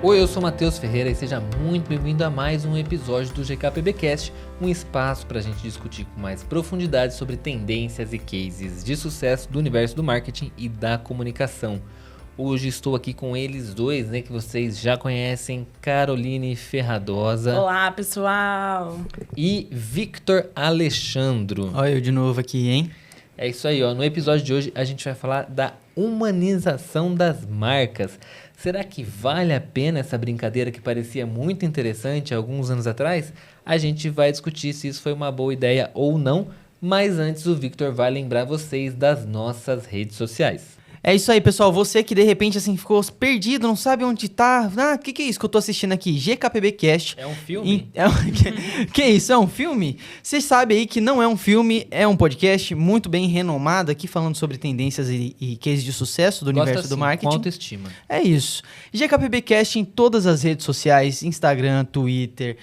Oi, eu sou Matheus Ferreira e seja muito bem-vindo a mais um episódio do GKPBcast, um espaço para a gente discutir com mais profundidade sobre tendências e cases de sucesso do universo do marketing e da comunicação. Hoje estou aqui com eles dois, que vocês já conhecem, Caroline Ferradosa. Olá, pessoal! E Victor Alexandro. Olha eu de novo aqui, hein? É isso aí, ó. No episódio de hoje a gente vai falar da humanização das marcas. Será que vale a pena essa brincadeira que parecia muito interessante há alguns anos atrás? A gente vai discutir se isso foi uma boa ideia ou não, mas antes o Victor vai lembrar vocês das nossas redes sociais. É isso aí, pessoal. Você que de repente assim ficou perdido, não sabe onde tá. O que é isso que eu tô assistindo aqui? GKPBcast. É um filme? Que isso? É um filme? Você sabe aí que não é um filme, é um podcast muito bem renomado aqui falando sobre tendências e cases de sucesso do universo do marketing. Com autoestima. É isso. GKPBcast em todas as redes sociais, Instagram, Twitter,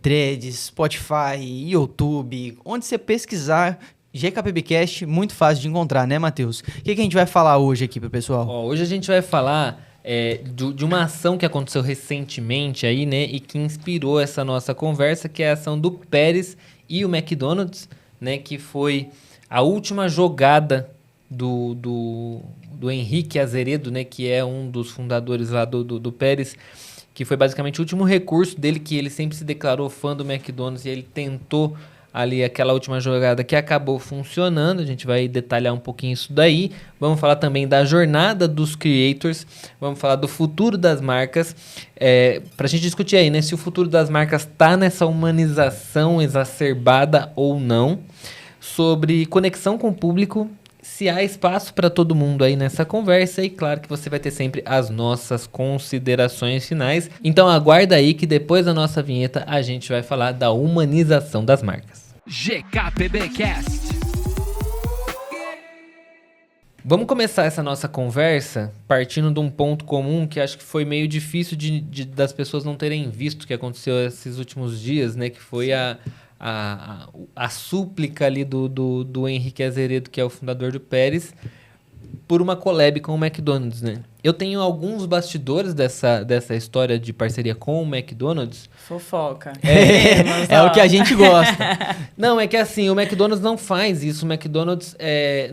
Threads, Spotify, YouTube, onde você pesquisar GKPBcast, muito fácil de encontrar, né, Matheus? O que a gente vai falar hoje aqui pro pessoal? Hoje a gente vai falar de uma ação que aconteceu recentemente aí, né, e que inspirou essa nossa conversa, que é a ação do Pérez e o McDonald's, né, que foi a última jogada do Henrique Azeredo, né, que é um dos fundadores lá do Pérez, que foi basicamente o último recurso dele, que ele sempre se declarou fã do McDonald's e ele tentou ali aquela última jogada que acabou funcionando. A gente vai detalhar um pouquinho isso daí. Vamos falar também da jornada dos creators. Vamos falar do futuro das marcas. Pra gente discutir aí, né? Se o futuro das marcas tá nessa humanização exacerbada ou não. Sobre conexão com o público. Se há espaço para todo mundo aí nessa conversa. E claro que você vai ter sempre as nossas considerações finais. Então aguarda aí que depois da nossa vinheta a gente vai falar da humanização das marcas. GKPBcast. Vamos começar essa nossa conversa partindo de um ponto comum que acho que foi meio difícil das pessoas não terem visto o que aconteceu esses últimos dias, né? Que foi a súplica ali do Henrique Azeredo, que é o fundador do Pérez, por uma collab com o McDonald's, né? Eu tenho alguns bastidores dessa história de parceria com o McDonald's. Fofoca. É o que a gente gosta. Não, é que assim, o McDonald's não faz isso. O McDonald's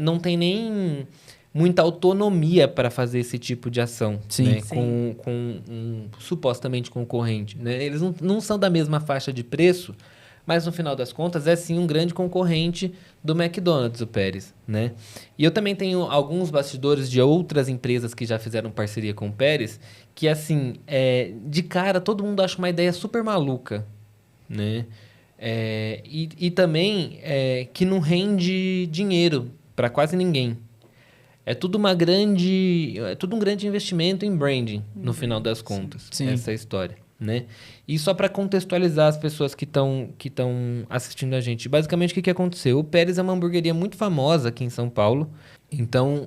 não tem nem muita autonomia para fazer esse tipo de ação. Sim, né? sim. Com um supostamente concorrente. Né? Eles não são da mesma faixa de preço, mas no final das contas é sim um grande concorrente do McDonald's, o Pérez, né? E eu também tenho alguns bastidores de outras empresas que já fizeram parceria com o Pérez, que assim, de cara todo mundo acha uma ideia super maluca, né? E também que não rende dinheiro para quase ninguém. É tudo um grande investimento em branding, no final das contas, Sim. essa história. Né? E só para contextualizar as pessoas que estão assistindo a gente, basicamente o que aconteceu? O Pérez é uma hamburgueria muito famosa aqui em São Paulo, então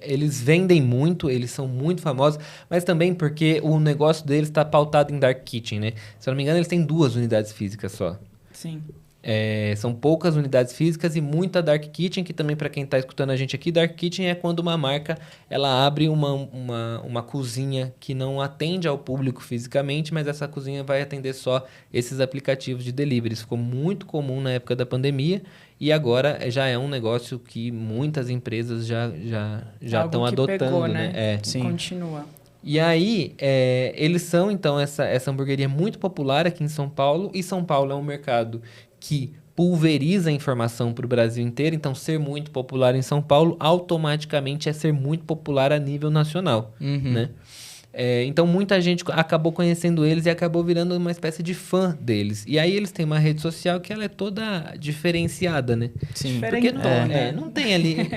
eles vendem muito, eles são muito famosos, mas também porque o negócio deles está pautado em Dark Kitchen, né? Se eu não me engano, eles têm 2 unidades físicas só. Sim. São poucas unidades físicas e muita Dark Kitchen, que também para quem está escutando a gente aqui, Dark Kitchen é quando uma marca ela abre uma cozinha que não atende ao público fisicamente, mas essa cozinha vai atender só esses aplicativos de delivery. Isso ficou muito comum na época da pandemia e agora já é um negócio que muitas empresas já estão adotando. Pegou, né? Sim. Continua. E aí, eles são, então, essa hamburgueria muito popular aqui em São Paulo, e São Paulo é um mercado que pulveriza a informação para o Brasil inteiro, então ser muito popular em São Paulo automaticamente é ser muito popular a nível nacional, né? Então muita gente acabou conhecendo eles e acabou virando uma espécie de fã deles. E aí eles têm uma rede social que ela é toda diferenciada, né? Sim. Porque Diferentona. não tem ali...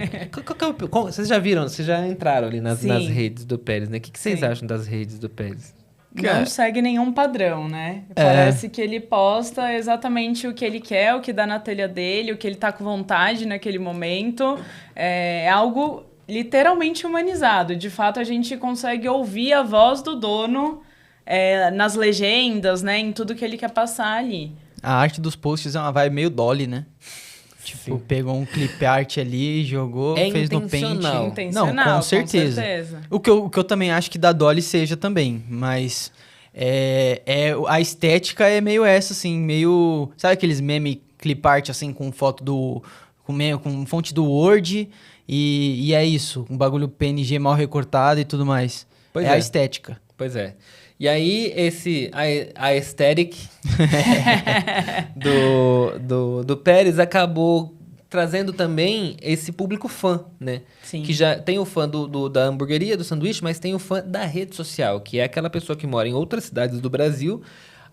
Vocês já viram, vocês já entraram ali nas redes do Pérez, né? O que vocês acham das redes do Pérez? Não segue nenhum padrão, né? Parece que ele posta exatamente o que ele quer, o que dá na telha dele, o que ele tá com vontade naquele momento. É algo literalmente humanizado. De fato, a gente consegue ouvir a voz do dono nas legendas, né? Em tudo que ele quer passar ali. A arte dos posts é uma vibe meio Dolly, né? Tipo, pegou um clip art ali, jogou, fez no Paint. Intencional, não, com certeza. O que eu também acho que da Dolly seja também, mas a estética é meio essa, assim, meio... Sabe aqueles meme clip art, assim, com foto com fonte do Word e é isso, um bagulho PNG mal recortado e tudo mais. Pois a estética. Pois é. E aí, a aesthetic do Pérez acabou trazendo também esse público fã, né? Sim. Que já tem o fã da hamburgueria, do sanduíche, mas tem o fã da rede social, que é aquela pessoa que mora em outras cidades do Brasil,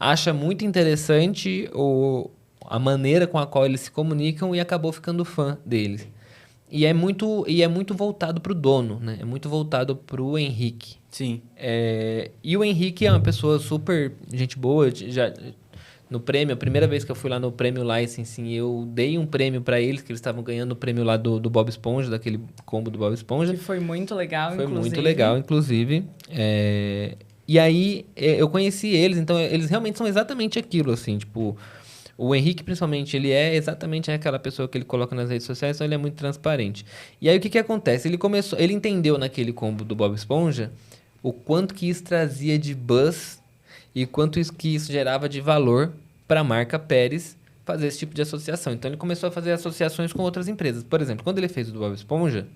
acha muito interessante a maneira com a qual eles se comunicam e acabou ficando fã deles. E é muito voltado pro dono, né? É muito voltado pro Henrique. Sim. E o Henrique é uma pessoa super gente boa. Já, no prêmio, a primeira vez que eu fui lá no prêmio Licensing, eu dei um prêmio para eles, que eles estavam ganhando o prêmio lá do Bob Esponja, daquele combo do Bob Esponja. Que foi muito legal, inclusive. Foi muito legal, inclusive. E aí, eu conheci eles, então eles realmente são exatamente aquilo, assim, tipo... O Henrique, principalmente, ele é exatamente aquela pessoa que ele coloca nas redes sociais, então ele é muito transparente. E aí, o que acontece? Ele entendeu naquele combo do Bob Esponja o quanto que isso trazia de buzz e quanto que isso gerava de valor para a marca Pérez fazer esse tipo de associação. Então, ele começou a fazer associações com outras empresas. Por exemplo, quando ele fez o do Bob Esponja,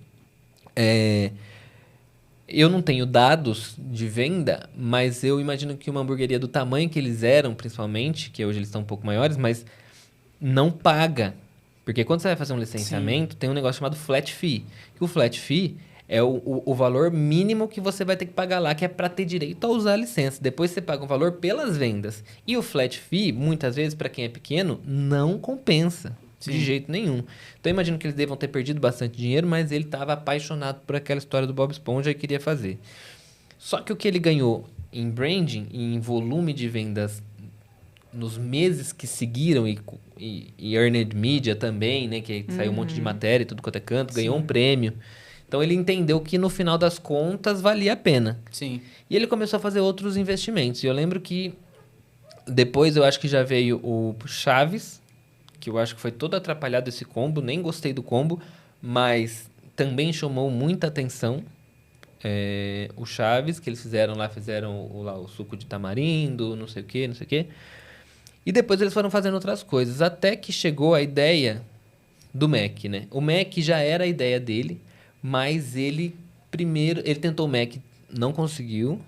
eu não tenho dados de venda, mas eu imagino que uma hamburgueria do tamanho que eles eram, principalmente, que hoje eles estão um pouco maiores, mas não paga. Porque quando você vai fazer um licenciamento, tem um negócio chamado flat fee. E o flat fee é o valor mínimo que você vai ter que pagar lá, que é para ter direito a usar a licença. Depois você paga um valor pelas vendas. E o flat fee, muitas vezes, para quem é pequeno, não compensa. Sim. De jeito nenhum. Então, eu imagino que eles devam ter perdido bastante dinheiro, mas ele estava apaixonado por aquela história do Bob Esponja e queria fazer. Só que o que ele ganhou em branding e em volume de vendas nos meses que seguiram e earned media também, né? Que saiu um monte de matéria e tudo quanto é canto, ganhou um prêmio. Então, ele entendeu que, no final das contas, valia a pena. Sim. E ele começou a fazer outros investimentos. E eu lembro que depois, eu acho que já veio o Chaves, que eu acho que foi todo atrapalhado esse combo, nem gostei do combo, mas também chamou muita atenção. O Chaves, que eles fizeram o suco de tamarindo, não sei o quê. E depois eles foram fazendo outras coisas, até que chegou a ideia do Mac, né? O Mac já era a ideia dele, mas ele tentou o Mac, não conseguiu.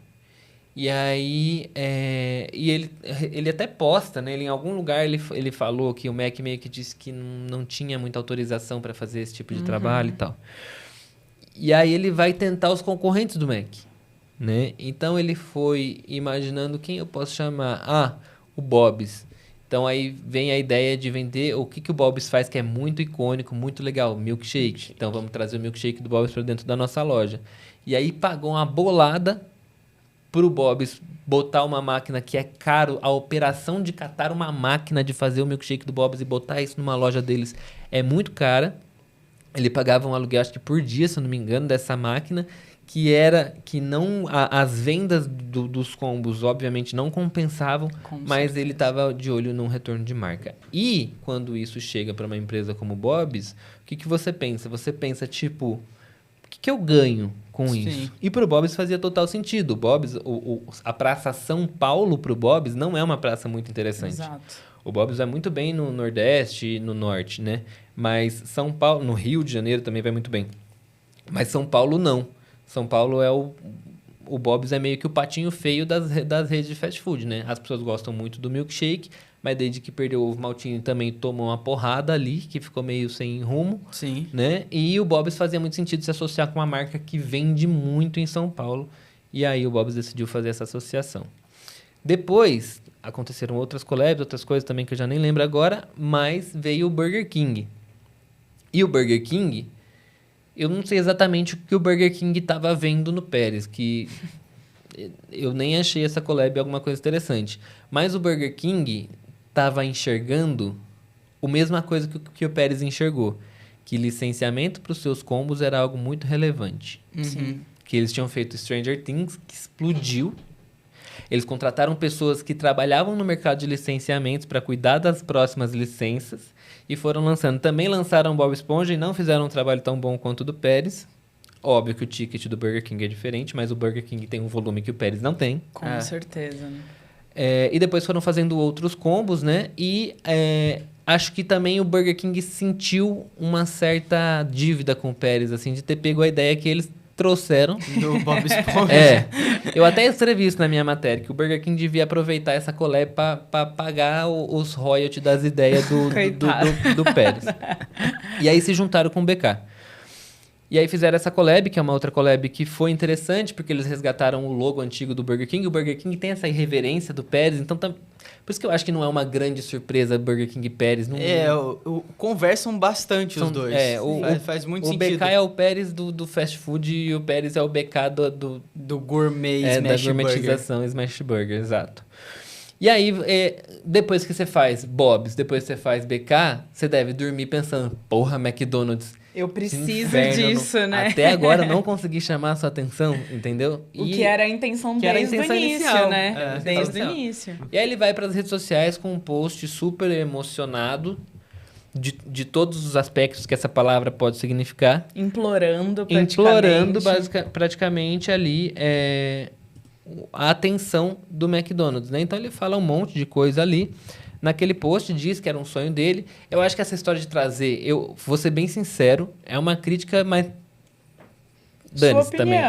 E aí, ele até posta, né? Em algum lugar ele falou que o Mac meio que disse que não tinha muita autorização para fazer esse tipo de trabalho e tal. E aí ele vai tentar os concorrentes do Mac, né? Então ele foi imaginando quem eu posso chamar. O Bob's. Então aí vem a ideia de vender o que o Bob's faz, que é muito icônico, muito legal, milkshake. Então vamos trazer o milkshake do Bob's para dentro da nossa loja. E aí pagou uma bolada pro Bob's botar uma máquina que é caro. A operação de catar uma máquina de fazer o milkshake do Bob's e botar isso numa loja deles é muito cara. Ele pagava um aluguel, acho que por dia, se eu não me engano, dessa máquina, as vendas dos combos, obviamente, não compensavam, mas ele estava de olho num retorno de marca. E, quando isso chega para uma empresa como o Bob's, o que você pensa? Você pensa, tipo, o que eu ganho com isso? E pro Bob's fazia total sentido. O Bob's, a Praça São Paulo pro Bob's não é uma praça muito interessante. Exato. O Bob's vai muito bem no Nordeste e no Norte, né? Mas São Paulo, no Rio de Janeiro também vai muito bem. Mas São Paulo não. São Paulo é o Bob's é meio que o patinho feio das redes de fast food, né? As pessoas gostam muito do milkshake, mas desde que perdeu o ovo maltine também tomou uma porrada ali, que ficou meio sem rumo. Sim. Né? E o Bob's fazia muito sentido se associar com uma marca que vende muito em São Paulo. E aí o Bob's decidiu fazer essa associação. Depois, aconteceram outras collabs, outras coisas também que eu já nem lembro agora, mas veio o Burger King. E o Burger King, eu não sei exatamente o que o Burger King estava vendo no Pérez, que eu nem achei essa collab alguma coisa interessante. Mas o Burger King estava enxergando a mesma coisa que o Pérez enxergou, que licenciamento para os seus combos era algo muito relevante. Sim. Que eles tinham feito Stranger Things, que explodiu. Eles contrataram pessoas que trabalhavam no mercado de licenciamentos para cuidar das próximas licenças. e foram lançando. Também lançaram o Bob Esponja e não fizeram um trabalho tão bom quanto o do Pérez. Óbvio que o ticket do Burger King é diferente, mas o Burger King tem um volume que o Pérez não tem. Com certeza, né? E depois foram fazendo outros combos, né? E acho que também o Burger King sentiu uma certa dívida com o Pérez, assim, de ter pego a ideia que eles trouxeram. Do Bob Esponja. Eu até escrevi isso na minha matéria, que o Burger King devia aproveitar essa collab pra pagar os royalties das ideias do Pérez. E aí se juntaram com o BK. E aí fizeram essa collab, que é uma outra collab que foi interessante, porque eles resgataram o logo antigo do Burger King. O Burger King tem essa irreverência do Pérez, então por isso que eu acho que não é uma grande surpresa Burger King e Pérez. Não... Conversam bastante os dois. Faz muito sentido. O BK é o Pérez do fast food e o Pérez é o BK do gourmet Smash da gourmetização Smash Burger, exato. E aí, depois que você faz Bob's, depois que você faz BK, você deve dormir pensando, porra, McDonald's. Eu preciso inferno, disso, né? Até agora eu não consegui chamar a sua atenção, entendeu? O que era a intenção desde o início, inicial, né? Desde o início. E aí ele vai para as redes sociais com um post super emocionado de todos os aspectos que essa palavra pode significar. Implorando praticamente ali a atenção do McDonald's, né? Então ele fala um monte de coisa ali. Naquele post diz que era um sonho dele. Eu acho que essa história de trazer, eu vou ser bem sincero, é uma crítica, mas dane-se também.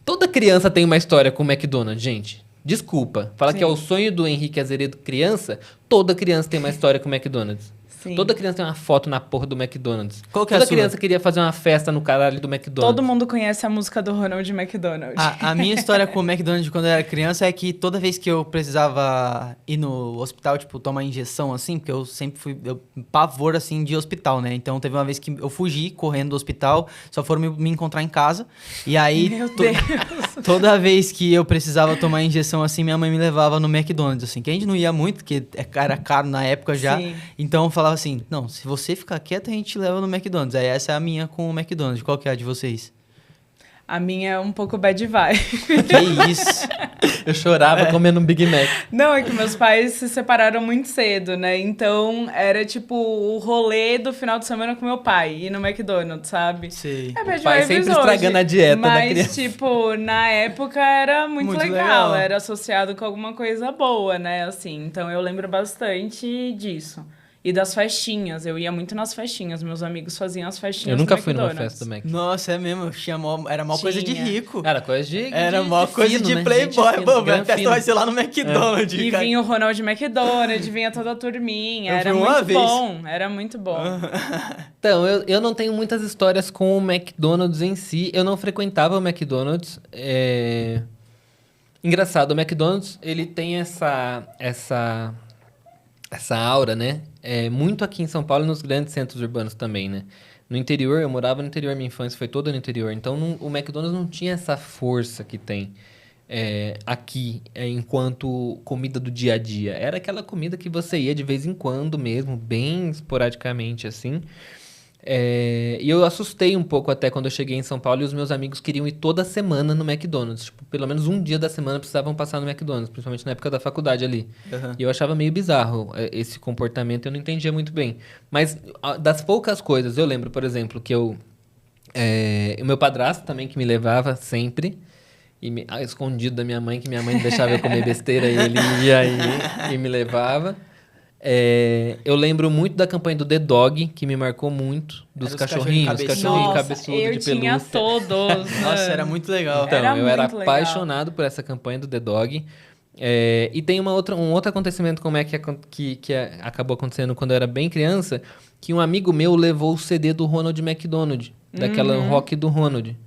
Toda criança tem uma história com o McDonald's, gente. Desculpa. Fala Sim. que é o sonho do Henrique Azeredo criança, toda criança tem uma história com o McDonald's. Sim. Toda criança tem uma foto na porra do McDonald's. Qual que é Toda a sua? criança queria fazer uma festa no caralho do McDonald's. Todo mundo conhece a música do Ronald McDonald. A minha história com o McDonald's quando eu era criança é que toda vez que eu precisava ir no hospital, tipo, tomar injeção, assim, porque eu sempre fui pavor, assim, de hospital, né? Então, teve uma vez que eu fugi correndo do hospital, só foram me encontrar em casa. E aí, Meu Deus! toda vez que eu precisava tomar injeção, assim, minha mãe me levava no McDonald's, assim, que a gente não ia muito, porque era caro na época já. Sim. Então, eu falava assim, não, se você ficar quieto, a gente te leva no McDonald's. Aí essa é a minha com o McDonald's. Qual que é a de vocês? A minha é um pouco bad vibe. Que isso? Eu chorava comendo um Big Mac. Não, é que meus pais se separaram muito cedo, né? Então, era tipo o rolê do final de semana com meu pai, ir no McDonald's, sabe? Sei. É bad O pai vibes sempre hoje, estragando a dieta da mas, criança. tipo, na época era muito Muito legal. legal. Era associado com alguma coisa boa, né? Assim, então eu lembro bastante disso. E das festinhas, eu ia muito nas festinhas, meus amigos faziam as festinhas Eu nunca no fui numa McDonald's. festa do Mac. Nossa, é mesmo. Era mó coisa de Tinha. rico. Era coisa de Era mó coisa fino, de né? playboy. Gente Pô, fina, a festa fino. vai ser lá no McDonald's, E cara. vinha o Ronald McDonald, vinha toda a turminha. Eu Era fui uma muito vez. bom, era muito bom. Então, eu não tenho muitas histórias com o McDonald's em si. Eu não frequentava o McDonald's. Engraçado, o McDonald's, ele tem essa aura, né? Muito aqui em São Paulo e nos grandes centros urbanos também, né? No interior, eu morava no interior, minha infância foi toda no interior. Então, o McDonald's não tinha essa força que tem aqui, enquanto comida do dia a dia. Era aquela comida que você ia de vez em quando mesmo, bem esporadicamente, assim. E eu assustei um pouco até quando eu cheguei em São Paulo e os meus amigos queriam ir toda semana no McDonald's. Tipo, pelo menos um dia da semana precisavam passar no McDonald's, principalmente na época da faculdade ali. Uhum. E eu achava meio bizarro esse comportamento, eu não entendia muito bem. Mas das poucas coisas, eu lembro, por exemplo, que o meu padrasto também que me levava sempre, escondido da minha mãe, que minha mãe não deixava eu comer besteira, e ele ia aí e me levava. Eu lembro muito da campanha do The Dog, que me marcou muito, dos cachorrinhos, cachorrinho cabeçudo eu de pelúcia. tinha todos. Nossa, era muito legal. Então, Era eu era muito legal. apaixonado por essa campanha do The Dog. E tem um outro acontecimento como que acabou acontecendo quando eu era bem criança, que um amigo meu levou o CD do Ronald McDonald, daquela Rock do Ronald.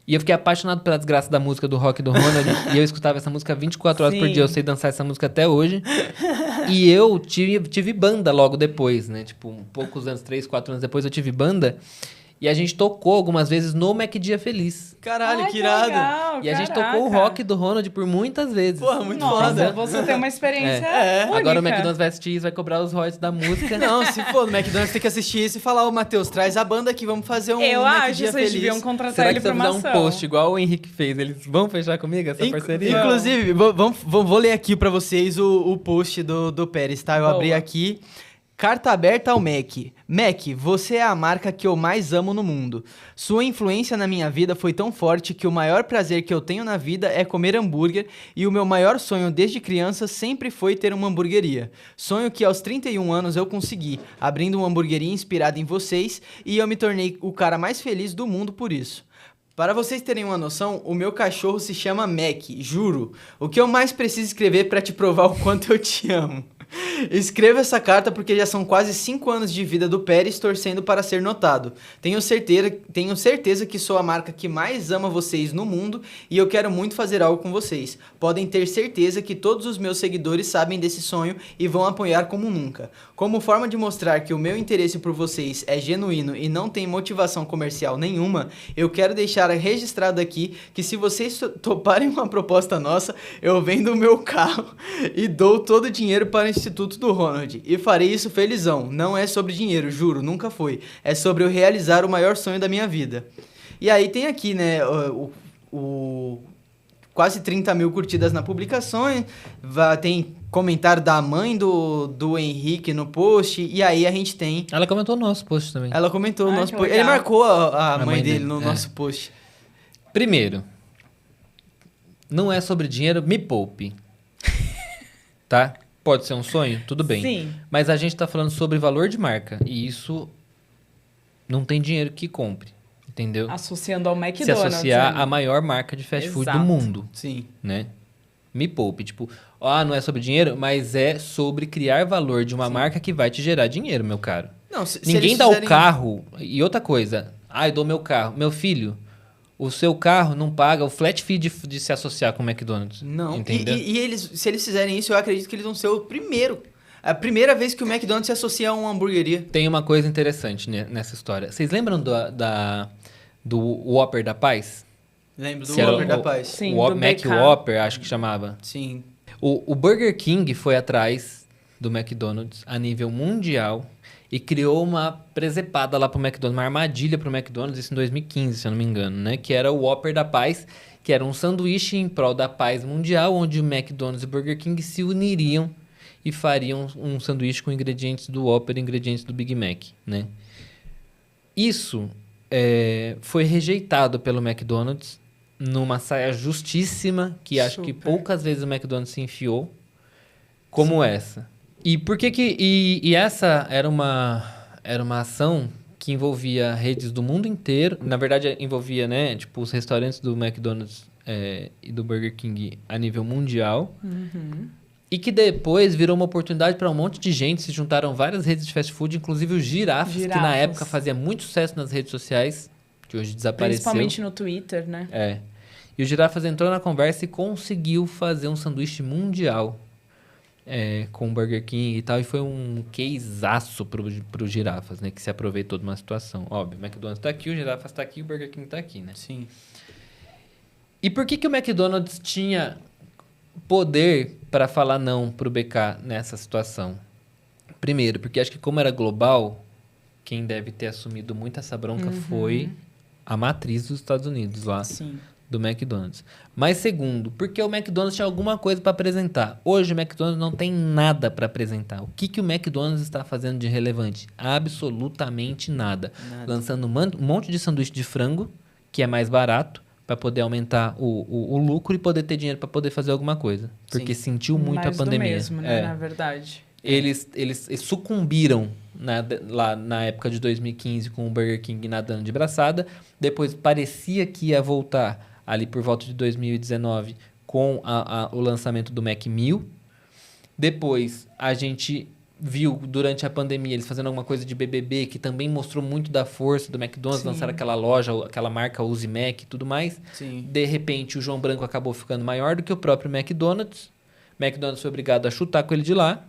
E eu fiquei apaixonado pela desgraça da música do Rock do Ronald. E eu escutava essa música 24 horas por Sim. dia. Eu sei dançar essa música até hoje. E eu tive banda logo depois, né? Tipo, poucos anos, 3, 4 anos depois eu tive banda. E a gente tocou algumas vezes no Mac Dia Feliz. Caralho, Ai, que irado. legal, E a gente caraca. tocou o Rock do Ronald por muitas vezes. Porra, muito Nossa, foda. você tem uma experiência única. Agora o McDonald's vai assistir isso, vai cobrar os royalties da música. Não, se for no McDonald's, tem que assistir isso e falar, ô, Matheus, traz a banda aqui, vamos fazer um Eu Mac acho Dia que vocês Feliz. deviam contratar Será ele que se eu pra uma fizer um ação. post igual o Henrique fez, eles vão fechar comigo essa parceria? Inclusive, vou ler aqui pra vocês o post do Pérez, tá? Eu Boa. abri aqui. Carta aberta ao Mac. Mac, você é a marca que eu mais amo no mundo. Sua influência na minha vida foi tão forte que o maior prazer que eu tenho na vida é comer hambúrguer e o meu maior sonho desde criança sempre foi ter uma hamburgueria. Sonho que aos 31 anos eu consegui, abrindo uma hamburgueria inspirada em vocês e eu me tornei o cara mais feliz do mundo por isso. Para vocês terem uma noção, o meu cachorro se chama Mac, juro. O que eu mais preciso escrever para te provar o quanto eu te amo? Escreva essa carta porque já são quase 5 anos de vida do Pérez torcendo para ser notado. Tenho certeza que sou a marca que mais ama vocês no mundo e eu quero muito fazer algo com vocês. Podem ter certeza que todos os meus seguidores sabem desse sonho e vão apoiar como nunca. Como forma de mostrar que o meu interesse por vocês é genuíno e não tem motivação comercial nenhuma, eu quero deixar registrado aqui que se vocês toparem uma proposta nossa, eu vendo o meu carro e dou todo o dinheiro para o Instituto do Ronald. E farei isso felizão. Não é sobre dinheiro, juro, nunca foi. É sobre eu realizar o maior sonho da minha vida. E aí tem aqui, né, quase 30 mil curtidas na publicação. Tem comentário da mãe do Henrique no post. E aí a gente tem... Ela comentou no nosso post também. Ela comentou no nosso post. Ele marcou a mãe dele no nosso post. Primeiro, não é sobre dinheiro, me poupe. Tá? Pode ser um sonho? Tudo bem. Sim. Mas a gente tá falando sobre valor de marca. E isso não tem dinheiro que compre. Entendeu? Associando ao McDonald's. Se associar à maior marca de fast food do mundo. Sim. Né? Me poupe. Tipo, não é sobre dinheiro, mas é sobre criar valor de uma marca que vai te gerar dinheiro, meu caro. Não, Ninguém dá o carro. E outra coisa. Eu dou meu carro. Meu filho, o seu carro não paga o flat fee de se associar com o McDonald's. Não. Entendeu? E se eles fizerem isso, eu acredito que eles vão ser o primeiro. A primeira vez que o McDonald's se associa a uma hamburgueria. Tem uma coisa interessante nessa história. Vocês lembram do Whopper da Paz? Lembro do Whopper da Paz. Sim, o do Mac BK. Whopper, acho que chamava. Sim. O Burger King foi atrás do McDonald's a nível mundial e criou uma presepada lá pro McDonald's, uma armadilha pro McDonald's, isso em 2015, se eu não me engano, né? Que era o Whopper da Paz, que era um sanduíche em prol da paz mundial, onde o McDonald's e o Burger King se uniriam e fariam um sanduíche com ingredientes do Whopper e ingredientes do Big Mac, né? Isso foi rejeitado pelo McDonald's numa saia justíssima, que acho que poucas vezes o McDonald's se enfiou, como essa. E por que que essa era uma ação que envolvia redes do mundo inteiro, na verdade envolvia, né, tipo, os restaurantes do McDonald's e do Burger King a nível mundial. Uhum. E que depois virou uma oportunidade para um monte de gente, se juntaram várias redes de fast food, inclusive os Girafas, que na época fazia muito sucesso nas redes sociais, que hoje desapareceu. Principalmente no Twitter, né? E o Girafas entrou na conversa e conseguiu fazer um sanduíche mundial com o Burger King e tal, e foi um caseaço pro Girafas, né, que se aproveitou de uma situação. Óbvio, o McDonald's tá aqui, o Girafas tá aqui, o Burger King tá aqui, né? Sim. E por que o McDonald's tinha poder para falar não pro BK nessa situação? Primeiro, porque acho que como era global, quem deve ter assumido muito essa bronca foi a matriz dos Estados Unidos lá. Sim. Do McDonald's. Mas segundo, porque o McDonald's tinha alguma coisa para apresentar. Hoje o McDonald's não tem nada para apresentar. O que o McDonald's está fazendo de relevante? Absolutamente nada. Lançando um monte de sanduíche de frango, que é mais barato, para poder aumentar o lucro e poder ter dinheiro para poder fazer alguma coisa. Porque sentiu muito Mais a pandemia. do mesmo, né, na verdade. Eles sucumbiram lá na época de 2015 com o Burger King nadando de braçada. Depois parecia que ia voltar ali por volta de 2019 com o lançamento do Mac 1000. Depois a gente viu durante a pandemia eles fazendo alguma coisa de BBB que também mostrou muito da força do McDonald's. Sim. Lançaram aquela loja, aquela marca Use Mac e tudo mais. Sim. De repente o João Branco acabou ficando maior do que o próprio McDonald's. O McDonald's foi obrigado a chutar com ele de lá.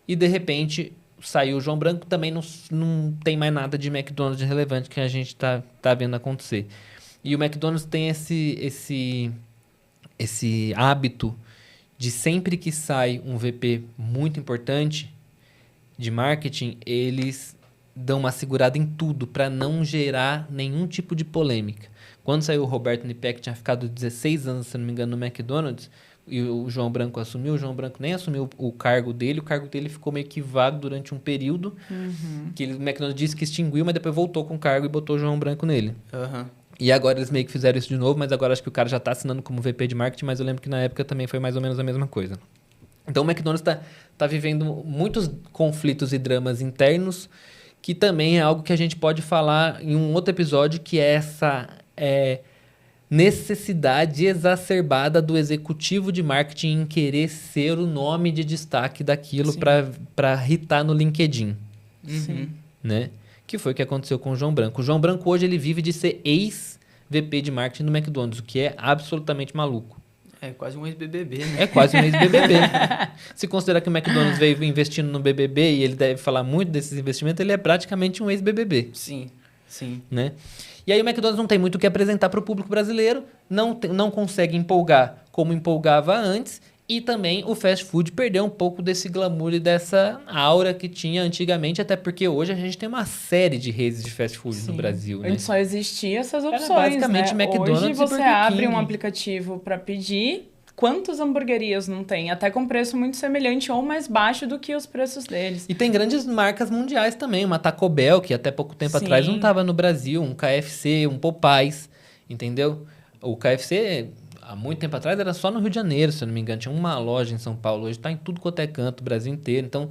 E de repente saiu o João Branco, também não tem mais nada de McDonald's relevante que a gente tá vendo acontecer. E o McDonald's tem esse hábito de sempre que sai um VP muito importante de marketing, eles dão uma segurada em tudo para não gerar nenhum tipo de polêmica. Quando saiu o Roberto Nipek, tinha ficado 16 anos, se não me engano, no McDonald's, e o João Branco assumiu. O João Branco nem assumiu o cargo dele ficou meio que vago durante um período, que o McDonald's disse que extinguiu, mas depois voltou com o cargo e botou o João Branco nele. E agora eles meio que fizeram isso de novo, mas agora acho que o cara já tá assinando como VP de marketing, mas eu lembro que na época também foi mais ou menos a mesma coisa. Então o McDonald's tá vivendo muitos conflitos e dramas internos, que também é algo que a gente pode falar em um outro episódio, que é essa necessidade exacerbada do executivo de marketing em querer ser o nome de destaque daquilo para hitar no LinkedIn. Sim. Né? Que foi o que aconteceu com o João Branco. O João Branco hoje ele vive de ser ex-VP de marketing do McDonald's, o que é absolutamente maluco. É quase um ex-BBB, né? É quase um ex-BBB. Se considerar que o McDonald's veio investindo no BBB e ele deve falar muito desses investimentos, ele é praticamente um ex-BBB. Sim. Né? E aí o McDonald's não tem muito o que apresentar para o público brasileiro, não consegue empolgar como empolgava antes, e também o fast food perdeu um pouco desse glamour e dessa aura que tinha antigamente, até porque hoje a gente tem uma série de redes de fast food no Brasil. Né? Antes só existia essas opções, basicamente né? McDonald's Hoje e você Burger abre King. um aplicativo para pedir, quantas hamburguerias não tem? Até com preço muito semelhante ou mais baixo do que os preços deles. E tem grandes marcas mundiais também, uma Taco Bell, que até pouco tempo atrás não estava no Brasil, um KFC, um Popeyes, entendeu? O KFC, há muito tempo atrás, era só no Rio de Janeiro, se eu não me engano, tinha uma loja em São Paulo, hoje está em tudo quanto é canto, o Brasil inteiro, então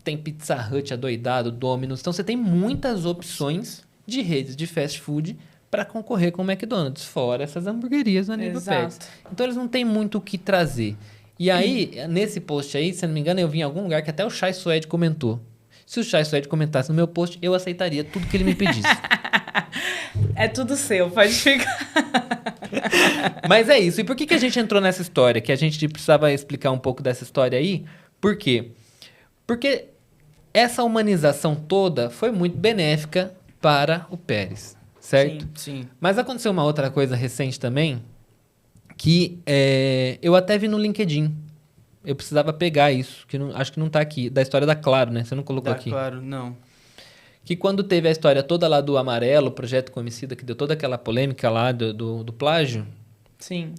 tem Pizza Hut adoidado, Domino's, então você tem muitas opções de redes de fast food para concorrer com o McDonald's, fora essas hamburguerias no nível perto. Então eles não têm muito o que trazer. E aí, nesse post aí, se eu não me engano, eu vi em algum lugar que até o Chay Suede comentou. Se o Chay Suede comentasse no meu post, eu aceitaria tudo que ele me pedisse. É tudo seu, pode ficar. Mas é isso. E por que a gente entrou nessa história? Que a gente precisava explicar um pouco dessa história aí. Por quê? Porque essa humanização toda foi muito benéfica para o Pérez. Certo? Sim. Mas aconteceu uma outra coisa recente também, que eu até vi no LinkedIn. Eu precisava pegar isso, que acho que não tá aqui. Da história da Claro, né? Você não colocou aqui. Claro, não. Que quando teve a história toda lá do Amarelo, Projeto Comicida, que deu toda aquela polêmica lá do plágio. Sim.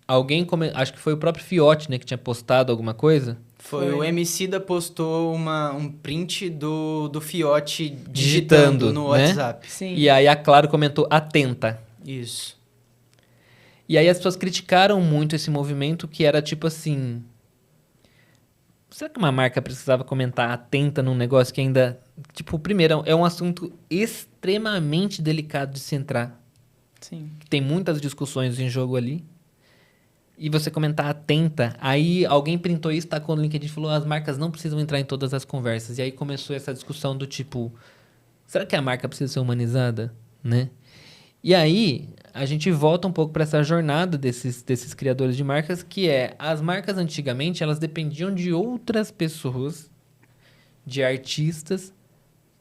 Alguém, acho que foi o próprio Fiote, né? Que tinha postado alguma coisa. Foi. O Emicida postou um print do Fiote digitando no WhatsApp. Né? Sim. E aí a Claro comentou, atenta. Isso. E aí as pessoas criticaram muito esse movimento, que era tipo assim... Será que uma marca precisava comentar atenta num negócio que ainda... Tipo, primeiro, é um assunto extremamente delicado de se entrar. Sim. Tem muitas discussões em jogo ali. E você comentar atenta, aí alguém printou isso, tacou no LinkedIn e falou, as marcas não precisam entrar em todas as conversas. E aí começou essa discussão do tipo, será que a marca precisa ser humanizada? Né? E aí, a gente volta um pouco para essa jornada desses criadores de marcas, que as marcas antigamente, elas dependiam de outras pessoas, de artistas,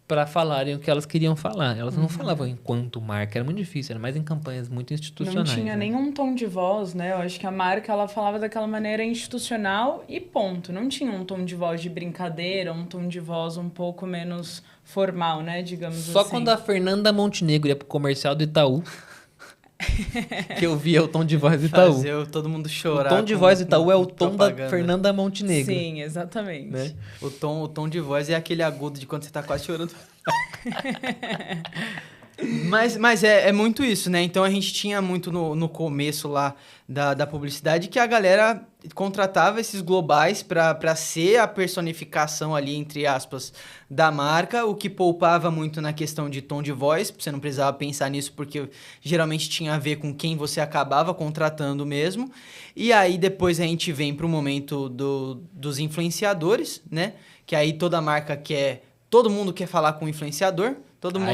para falarem o que elas queriam falar. Elas não falavam enquanto marca, era muito difícil, era mais em campanhas muito institucionais. Não tinha nenhum tom de voz, né? Eu acho que a marca, ela falava daquela maneira institucional e ponto. Não tinha um tom de voz de brincadeira, um tom de voz um pouco menos formal, né? Digamos assim. Só quando a Fernanda Montenegro ia pro comercial do Itaú, que eu via o tom de voz do Itaú. Fazer todo mundo chorar. O tom de voz do Itaú é o tom propaganda. da Fernanda Montenegro. Sim, exatamente. Né? O tom de voz é aquele agudo de quando você tá quase chorando. Mas é muito isso, né? Então a gente tinha muito no começo lá da publicidade que a galera contratava esses globais para ser a personificação ali, entre aspas, da marca, o que poupava muito na questão de tom de voz, você não precisava pensar nisso porque geralmente tinha a ver com quem você acabava contratando mesmo. E aí depois a gente vem para o momento dos influenciadores, né? Que aí toda marca quer... Todo mundo quer falar com o influenciador. Todo mundo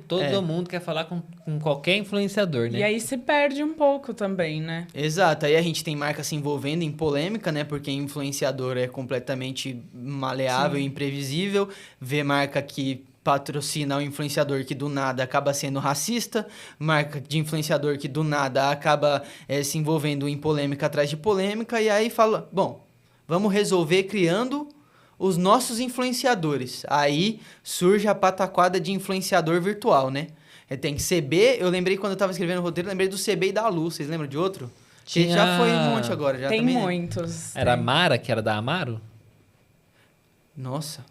todo mundo quer falar com qualquer influenciador, né? E aí se perde um pouco também, né? Exato. Aí a gente tem marca se envolvendo em polêmica, né? Porque influenciador é completamente maleável e imprevisível. Vê marca que patrocina o influenciador que do nada acaba sendo racista. Marca de influenciador que do nada acaba se envolvendo em polêmica atrás de polêmica. E aí fala, bom, vamos resolver criando... os nossos influenciadores. Aí surge a pataquada de influenciador virtual, né? Tem CB, eu lembrei quando eu tava escrevendo o roteiro, lembrei do CB e da Lu. Vocês lembram de outro? Já foi um monte agora. Já Tem também... muitos. Era a tem. Mara, que era da Amaro? Nossa.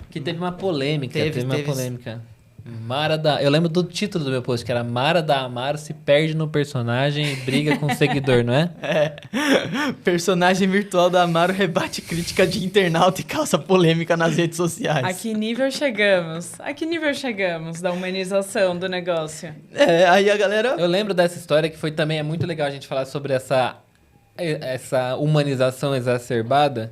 Que teve uma polêmica. Teve. Uma polêmica. Mara da... Eu lembro do título do meu post, que era Mara da Amaro se perde no personagem e briga com o seguidor, não é? Personagem virtual da Amaro rebate crítica de internauta e causa polêmica nas redes sociais. A que nível chegamos? A que nível chegamos da humanização do negócio? Aí a galera... Eu lembro dessa história que foi também... É muito legal a gente falar sobre essa humanização exacerbada.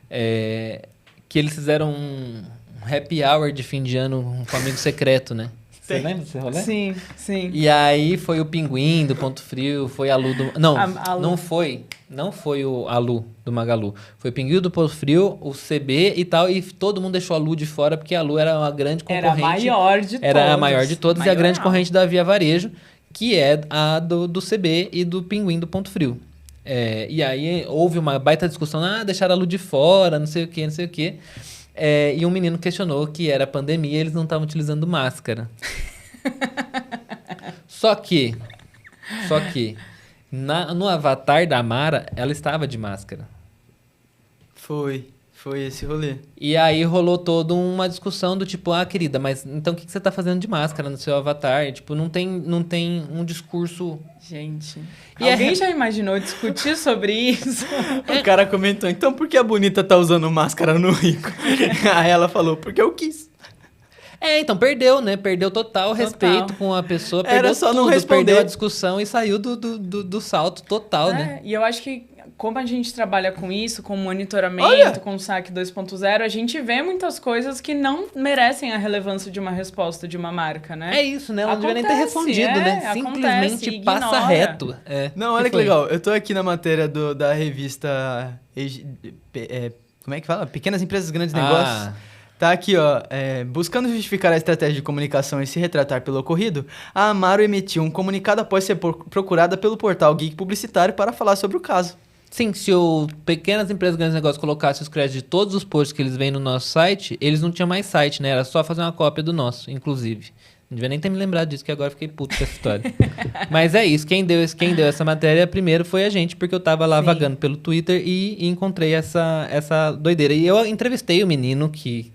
Que eles fizeram um happy hour de fim de ano com um amigo secreto, né? Você lembra desse rolê? Sim, sim. E aí foi o Pinguim do Ponto Frio, foi a Lu do... Não, A Lu. não foi a Lu do Magalu. Foi o Pinguim do Ponto Frio, o CB e tal, e todo mundo deixou a Lu de fora, porque a Lu era uma grande concorrente. Era a maior de todos. Era a maior de todos e a grande Maioral. concorrente da Via Varejo, que é a do CB e do Pinguim do Ponto Frio. E aí houve uma baita discussão, deixaram a Lu de fora, não sei o quê. E um menino questionou que era pandemia e eles não estavam utilizando máscara. Só que no avatar da Mara, ela estava de máscara. Foi esse rolê. E aí rolou toda uma discussão do tipo, querida, mas então o que você tá fazendo de máscara no seu avatar? Tipo, não tem um discurso... Gente, E alguém já imaginou discutir sobre isso? O cara comentou, então por que a bonita tá usando máscara no rico? Aí ela falou, porque eu quis. Então perdeu, né? Perdeu total respeito com a pessoa, Era perdeu só tudo, não responder. perdeu a discussão e saiu do salto total, né? E eu acho que como a gente trabalha com isso, com monitoramento, Olha! com o SAC 2.0, a gente vê muitas coisas que não merecem a relevância de uma resposta de uma marca, né? É isso, né? Ela não devia nem ter Acontece, respondido, né? acontece, Simplesmente passa ignora. reto. Não, olha que foi? legal. Eu tô aqui na matéria da revista... como é que fala? Pequenas Empresas, Grandes Negócios. Tá aqui, ó. Buscando justificar a estratégia de comunicação e se retratar pelo ocorrido, a Amaro emitiu um comunicado após ser procurada pelo portal Geek Publicitário para falar sobre o caso. Sim, se o Pequenas Empresas Grandes Negócios colocasse os créditos de todos os posts que eles veem no nosso site, eles não tinham mais site, né? Era só fazer uma cópia do nosso, inclusive. Não devia nem ter me lembrado disso, que agora eu fiquei puto com essa história. Mas é isso, quem deu essa matéria primeiro foi a gente, porque eu tava lá vagando pelo Twitter e encontrei essa doideira. E eu entrevistei o menino que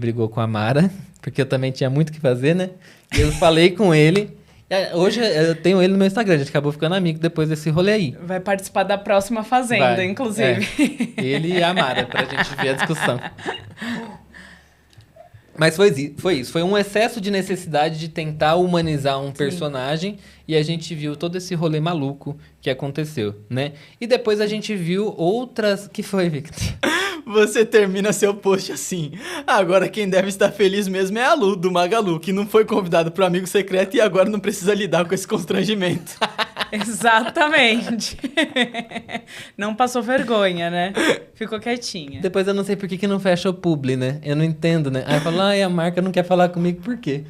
brigou com a Mara, porque eu também tinha muito o que fazer, né? E eu falei com ele. Hoje eu tenho ele no meu Instagram, a gente acabou ficando amigo depois desse rolê aí. Vai participar da próxima Fazenda, inclusive. Ele e a Mara, pra gente ver a discussão. Mas foi isso. Foi um excesso de necessidade de tentar humanizar um personagem e a gente viu todo esse rolê maluco que aconteceu, né? E depois a gente viu outras... Que foi, Victor? Você termina seu post assim. Agora quem deve estar feliz mesmo é a Lu, do Magalu, que não foi convidado pro amigo secreto e agora não precisa lidar com esse constrangimento. Exatamente. Não passou vergonha, né? Ficou quietinha. Depois eu não sei por que não fecha o publi, né? Eu não entendo, né? Aí fala, a marca não quer falar comigo por quê?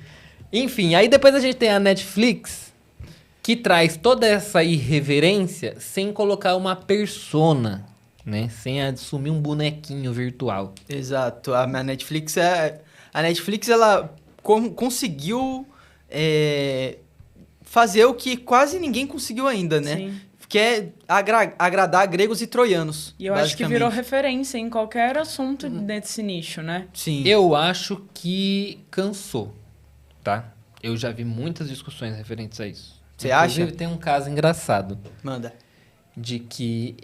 Enfim, aí depois a gente tem a Netflix, que traz toda essa irreverência sem colocar uma persona, né? Sem assumir um bonequinho virtual. Exato. A Netflix, ela conseguiu fazer o que quase ninguém conseguiu ainda, né? Sim. Que é agradar gregos e troianos. E eu acho que virou referência em qualquer assunto desse nicho, né? Sim. Eu acho que cansou, tá? Eu já vi muitas discussões referentes a isso. Você acha? Inclusive, tem um caso engraçado. Manda. De que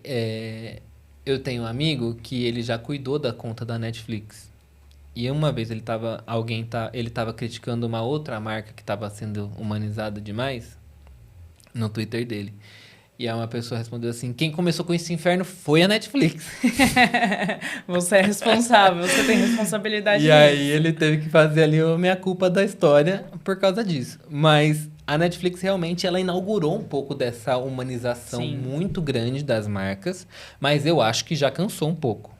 eu tenho um amigo que ele já cuidou da conta da Netflix. E uma vez ele tava criticando uma outra marca que estava sendo humanizada demais no Twitter dele. E aí uma pessoa respondeu assim, quem começou com esse inferno foi a Netflix. Você é responsável, você tem responsabilidade. E aí ele teve que fazer ali a minha culpa da história por causa disso. Mas a Netflix realmente ela inaugurou um pouco dessa humanização muito grande das marcas, mas eu acho que já cansou um pouco.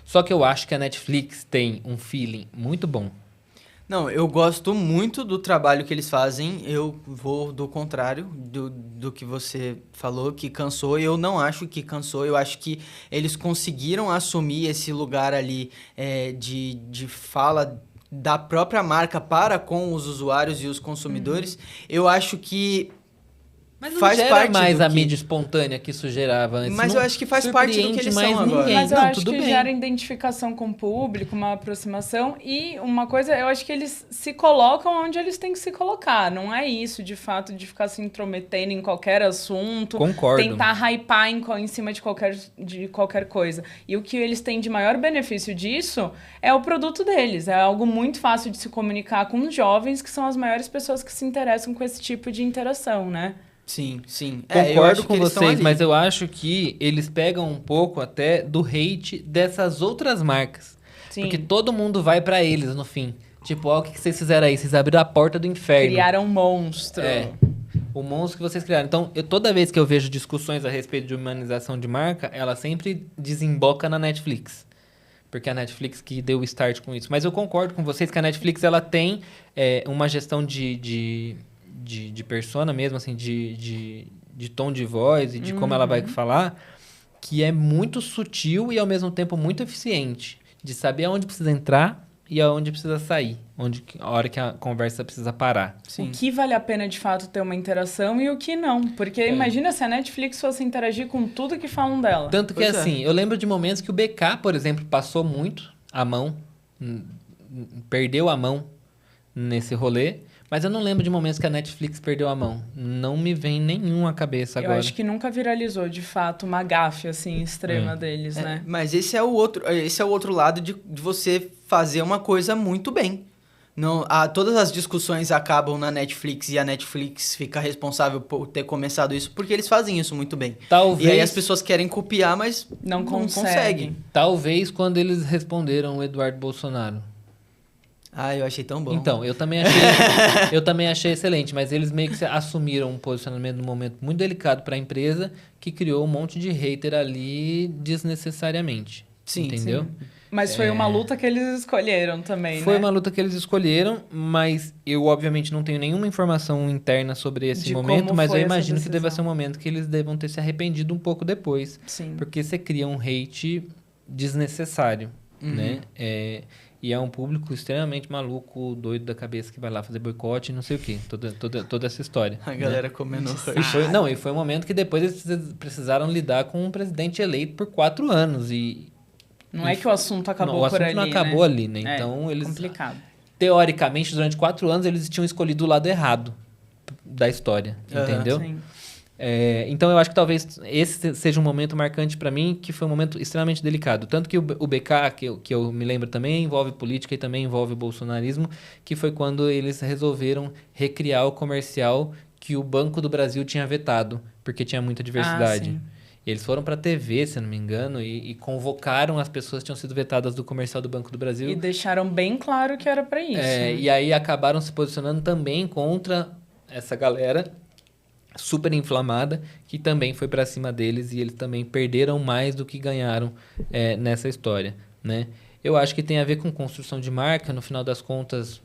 Só que eu acho que a Netflix tem um feeling muito bom. Não, eu gosto muito do trabalho que eles fazem. Eu vou do contrário do que você falou, que cansou. Eu não acho que cansou. Eu acho que eles conseguiram assumir esse lugar ali de fala da própria marca para com os usuários e os consumidores. Eu acho que Mas não faz gera parte mais do a que- mídia espontânea que isso gerava antes. Mas Não eu acho que faz parte do que surpreende eles mais são agora. ninguém. Mas eu Não, acho tudo que bem. gera identificação com o público, uma aproximação e uma coisa, eu acho que eles se colocam onde eles têm que se colocar. Não é isso, de fato, de ficar se intrometendo em qualquer assunto. Concordo. Tentar hypar em cima de qualquer coisa. E o que eles têm de maior benefício disso é o produto deles. É algo muito fácil de se comunicar com os jovens, que são as maiores pessoas que se interessam com esse tipo de interação, né? Sim, sim. eu Concordo acho que com eles estão vocês, ali. mas eu acho que eles pegam um pouco até do hate dessas outras marcas. Sim. Porque todo mundo vai pra eles no fim. Tipo, ó, o que vocês fizeram aí? Vocês abriram a porta do inferno. Criaram um monstro. É. O monstro que vocês criaram. Então, toda vez que eu vejo discussões a respeito de humanização de marca, ela sempre desemboca na Netflix. Porque é a Netflix que deu o start com isso. Mas eu concordo com vocês que a Netflix ela tem uma gestão de persona mesmo, assim, de tom de voz e de como ela vai falar, que é muito sutil e ao mesmo tempo muito eficiente. De saber aonde precisa entrar e aonde precisa sair. A hora que a conversa precisa parar. Sim. O que vale a pena, de fato, ter uma interação e o que não. Porque imagina se a Netflix fosse interagir com tudo que falam dela. Tanto que, Pois é. assim, eu lembro de momentos que o BK, por exemplo, passou muito a mão, perdeu a mão nesse rolê, mas eu não lembro de momentos que a Netflix perdeu a mão. Não me vem nenhum à cabeça Eu agora. acho que nunca viralizou, de fato, uma gafe, assim, extrema deles, né? Mas esse é o outro lado de você fazer uma coisa muito bem. Não, todas as discussões acabam na Netflix e a Netflix fica responsável por ter começado isso, porque eles fazem isso muito bem. Talvez, E aí as pessoas querem copiar, mas Não conseguem. conseguem. talvez quando eles responderam o Eduardo Bolsonaro. Eu achei tão bom. Então, eu também achei excelente, mas eles meio que assumiram um posicionamento num momento muito delicado para a empresa, que criou um monte de hater ali desnecessariamente. Sim, entendeu? sim. Mas foi uma luta que eles escolheram também, Foi né? uma luta que eles escolheram, mas eu obviamente não tenho nenhuma informação interna sobre esse De momento, como mas eu foi essa imagino que deva decisão. ser um momento que eles devam ter se arrependido um pouco depois, Sim. porque você cria um hate desnecessário, né? E é um público extremamente maluco, doido da cabeça, que vai lá fazer boicote e não sei o quê. Toda essa história. A né? galera comendo E foi um momento que depois eles precisaram lidar com um presidente eleito por 4 anos. Não é que o assunto acabou o assunto por ali, não acabou né? ali, né? Então, eles, complicado. teoricamente, durante 4 anos, eles tinham escolhido o lado errado da história, entendeu? Sim. Então, eu acho que talvez esse seja um momento marcante para mim, que foi um momento extremamente delicado. Tanto que o BK, que eu me lembro também, envolve política e também envolve bolsonarismo, que foi quando eles resolveram recriar o comercial que o Banco do Brasil tinha vetado, porque tinha muita diversidade. sim. Eles foram para a TV, se eu não me engano, e convocaram as pessoas que tinham sido vetadas do comercial do Banco do Brasil. E deixaram bem claro que era pra isso. né? E aí acabaram se posicionando também contra essa galera super inflamada, que também foi para cima deles, e eles também perderam mais do que ganharam nessa história, né? Eu acho que tem a ver com construção de marca. No final das contas,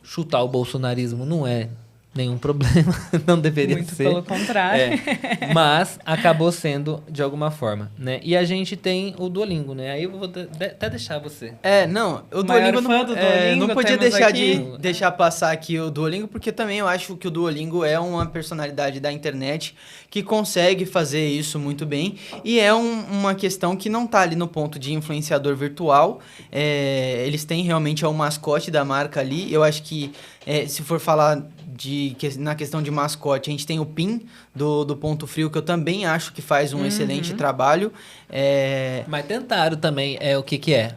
chutar o bolsonarismo não é nenhum problema, não deveria Muito ser. pelo contrário. Mas acabou sendo de alguma forma, né? E a gente tem o Duolingo, né? Aí eu vou até deixar você. Não, o Maior Duolingo fã do Duolingo não podia temos deixar aqui. de deixar passar aqui o Duolingo, porque também eu acho que o Duolingo é uma personalidade da internet que consegue fazer isso muito bem, e é uma questão que não tá ali no ponto de influenciador virtual. Eles têm realmente o mascote da marca ali. Eu acho que se for falar na questão de mascote, a gente tem o PIN do Ponto Frio, que eu também acho que faz um excelente trabalho. Mas tentaram também, o que é?